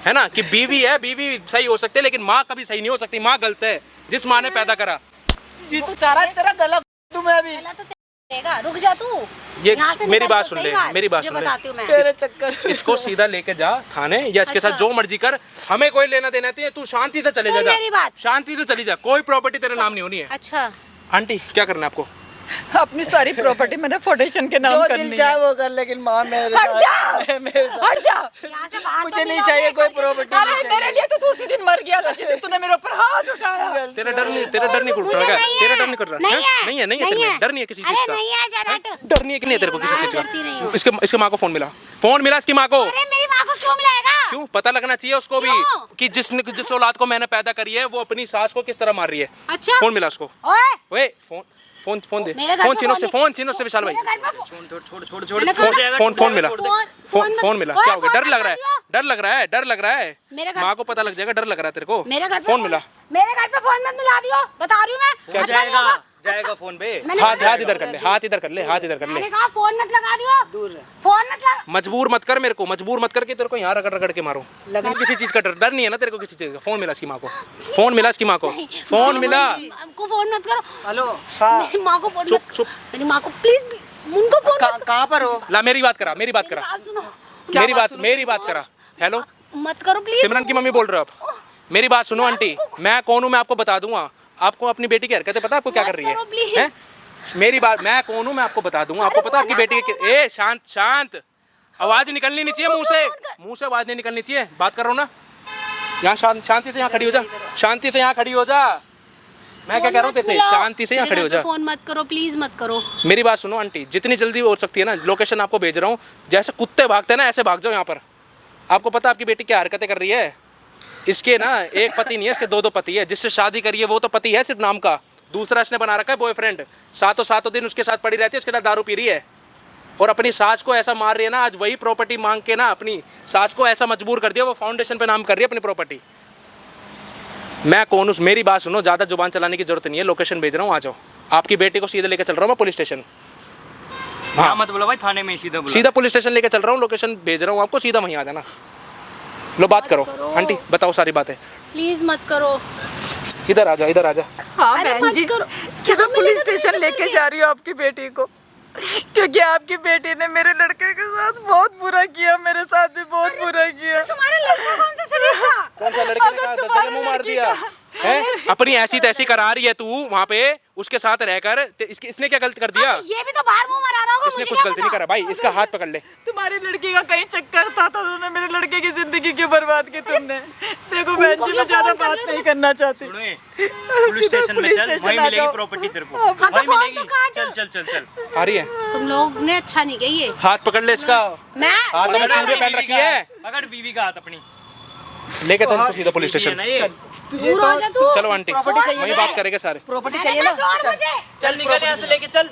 है ना? कि बीवी है, बीवी सही हो सकती है लेकिन माँ कभी सही नहीं हो सकती। माँ गलत है, जिस माँ ने पैदा करा। जी तू चाह रहा है तेरा गला तुम्हें अभी पहला तो तेगा, रुक जा तू। ये यहाँ से मेरी निकल बात तो सुन सही ले, बात, मेरी बात जो सुन ले। बताती हूँ मैं। तेरे चक्कर इसको सीधा लेके जा थाने या इसके साथ अच्छा। जो मर्जी कर, हमें कोई लेना देना नहीं है। तू शांति से चले सुन जा, मेरी बात। शांति से चली जा, कोई प्रॉपर्टी तेरे नाम नहीं होनी है। अच्छा आंटी क्या करना है आपको? अपनी सारी प्रॉपर्टी मैंने फाउंडेशन के नाम जो करनी दिल है। चाहे वो कर, लेकिन माँ मेरे हट जा, साथ- मेरे साथ- हट जा। यहाँ से बाहर मुझे तो नहीं मिलोगे, चाहिए कोई करके- प्रॉपर्टी अरे नहीं चाहिए। मेरे लिए तो तू उसी दिन मर गया था जिस दिन तूने मेरे ऊपर हाथ उठाया। तेरा डर नहीं कुट मुझे रहा क्या? नहीं तेरा है। डर नहीं कुट रहा? नहीं हैं? है। नहीं है, नहीं है तेरे में? डर नहीं है किसी चीज अरे का? नहीं है जराट। डर नहीं है कि नहीं है तेरे को किसी हाँ, चीज डरती नहीं का? हूँ। इसके माँ को फोन मिला, फोन मिला इसकी माँ को। अरे मेरी माँ को क्यों मिलाएगा? क्यों? पता लगना चाहिए उसको भी क्यों? कि जिस औलाद को मैंने पैदा करी है वो अपनी सास को किस तरह मार रही है। अच्छा। फोन मिला उसको। ओए ओए फोन दे। मेरे घर फोन पे छीनो फोन से विशाल भाई। मेरे घर पे छोड़ मैंने फोन मिला। फोन मिला। ओए, क्या हो गया? डर फोन लग रहा मत है, डर लग रहा है, डर लग रहा है। मेरे घर- माँ को पता लग जाएगा, डर लग रहा है तेरे को। मेरे घर पे फोन मिला। मेरे घर पे फोन मत मिला दियो, बता रही हूँ मैं। क्या अच्छा नहीं होगा। जाएगा फोन पे। मैंने हाथ कहा- हाथ इधर कर ले, हाथ इधर कर ले, हाथ इधर कर ले। मैंने कहा फोन मत लगा दियो, फोन मत लगा। मजबूर मत कर मेरे को, मजबूर मत करके तेरे को यहाँ रगड़ रगड़ के मारो। लगा किसी चीज का डर नहीं है ना तेरे को किसी चीज का। फोन मिला इसकी माँ को, फोन मिला इसकी माँ को, फोन मिला। हमको फोन मत करो। हेलो, हाँ, मेरी माँ को फोन चुप, मत। चुप। मेरी माँ को प्लीज उनको फोन मत कहाँ पर हो? ला मेरी बात करा, मेरी बात मेरी करा, बात सुनो। मेरी बात करा। हेलो, मत करो प्लीज। सिमरन की मम्मी बोल रहे हो आप? मेरी बात सुनो आंटी, मैं कौन हूँ मैं आपको बता दूंगा। आपको अपनी बेटी की हरकतें पता है आपको क्या मत कर रही है? करो, please। हैं? मेरी बात, मैं कौन हूँ मैं आपको बता दूंगा। आपको पता है आपकी बेटी के ए शांत शांत, आवाज निकलनी नहीं चाहिए मुंह से आवाज नहीं निकलनी चाहिए। बात कर रहा हूँ ना, यहाँ शांति से यहाँ खड़ी हो जा, शांति से यहाँ खड़ी हो जा। मैं क्या कह रहा हूँ तेरे से, शांति से यहाँ खड़ी हो जा। फोन मत करो प्लीज, मत करो। मेरी बात सुनो आंटी, जितनी जल्दी हो सकती है ना, लोकेशन आपको भेज रहा हूँ। जैसे कुत्ते भागते हैं ना, ऐसे भाग जाओ यहाँ पर। आपको पता है आपकी बेटी क्या हरकतें कर रही है? इसके ना एक पति नहीं है, इसके दो पति है। जिससे शादी करी है वो तो पति है सिर्फ नाम का, दूसरा इसने बना रखा है बॉयफ्रेंड। सातों दिन उसके साथ पड़ी रहती है, उसके साथ दारू पी रही है और अपनी सास को ऐसा मार रही है ना। आज वही प्रॉपर्टी मांग के ना अपनी सास को ऐसा मजबूर कर दिया, वो फाउंडेशन पे नाम कर रही है अपनी प्रॉपर्टी। मैं कौन हूँ? मेरी बात सुनो, ज़्यादा जुबान चलाने की जरूरत नहीं है। लोकेशन भेज रहा हूँ, आ जाओ। आपकी बेटी को सीधे लेके चल रहा हूँ मैं पुलिस स्टेशन। हाँ मत बोलो भाई, थाने में सीधा बोलो। सीधा पुलिस स्टेशन लेके चल रहा हूँ, लोकेशन भेज रहा हूँ आपको, सीधा वहीं आ जाना। लो बात करो आंटी, बताओ सारी बातें। प्लीज मत करो। इधर आ जा, इधर आ जा। हाँ अरे बहन मत जी, करो। सीधा क्या पुलिस मैंने तो स्टेशन नहीं लेके करी? जा रही हूँ आपकी बेटी को, क्योंकि आपकी बेटी ने मेरे लड़के के साथ बहुत बुरा किया, मेरे साथ भी बहुत बुरा किया। तुम्हारा लड़का कौन सा शरीफ था? कौन सा लड़के ने अगर कहा तुम्हारे मुंह मार लड़की दिया है? अपनी ऐसी तैसी करा रही है तू वहाँ पे उसके साथ रहकर। इसने क्या गलत कर दिया? ये भी तो बाहर मुंह मरा रहा होगा, इसने मुझे कुछ क्या गलती नहीं पता? करा भाई, इसका हाथ पकड़ ले। तुम्हारी लड़की का कहीं चक्कर था तो उन्होंने मेरे लड़के की जिंदगी क्यों बर्बाद की तुमने? देखो बहन जी, मैं ज्यादा बात नहीं करना चाहती। सुनो, पुलिस स्टेशन में पुलिस चल, स्टेशन वहीं आ मिलेगी जाओ। प्रॉपर्टी तेरे को, हाँ, तो वहीं फोन मिलेगी। तो काट दो। चल चल चल चल। आ रही है, तुम लोग ने अच्छा नहीं किया ये। हाथ पकड़ ले इसका। मैं हाथ तुम्हें में क्या चूड़े पहन रखी है, पकड़ बीवी का हाथ अपनी। लेके चल इसको सीधा पुलिस बीवी है स्टेशन। ना ये। दूर हो जा तू। चलो आंटी, प्रॉपर्टी चाहिए वहीं ना? बात करेंगे सारे। प्रॉपर्टी मैंने चाहिए कहा ना? छोड़ मुझे। चल निकल यहाँ से, लेके चल।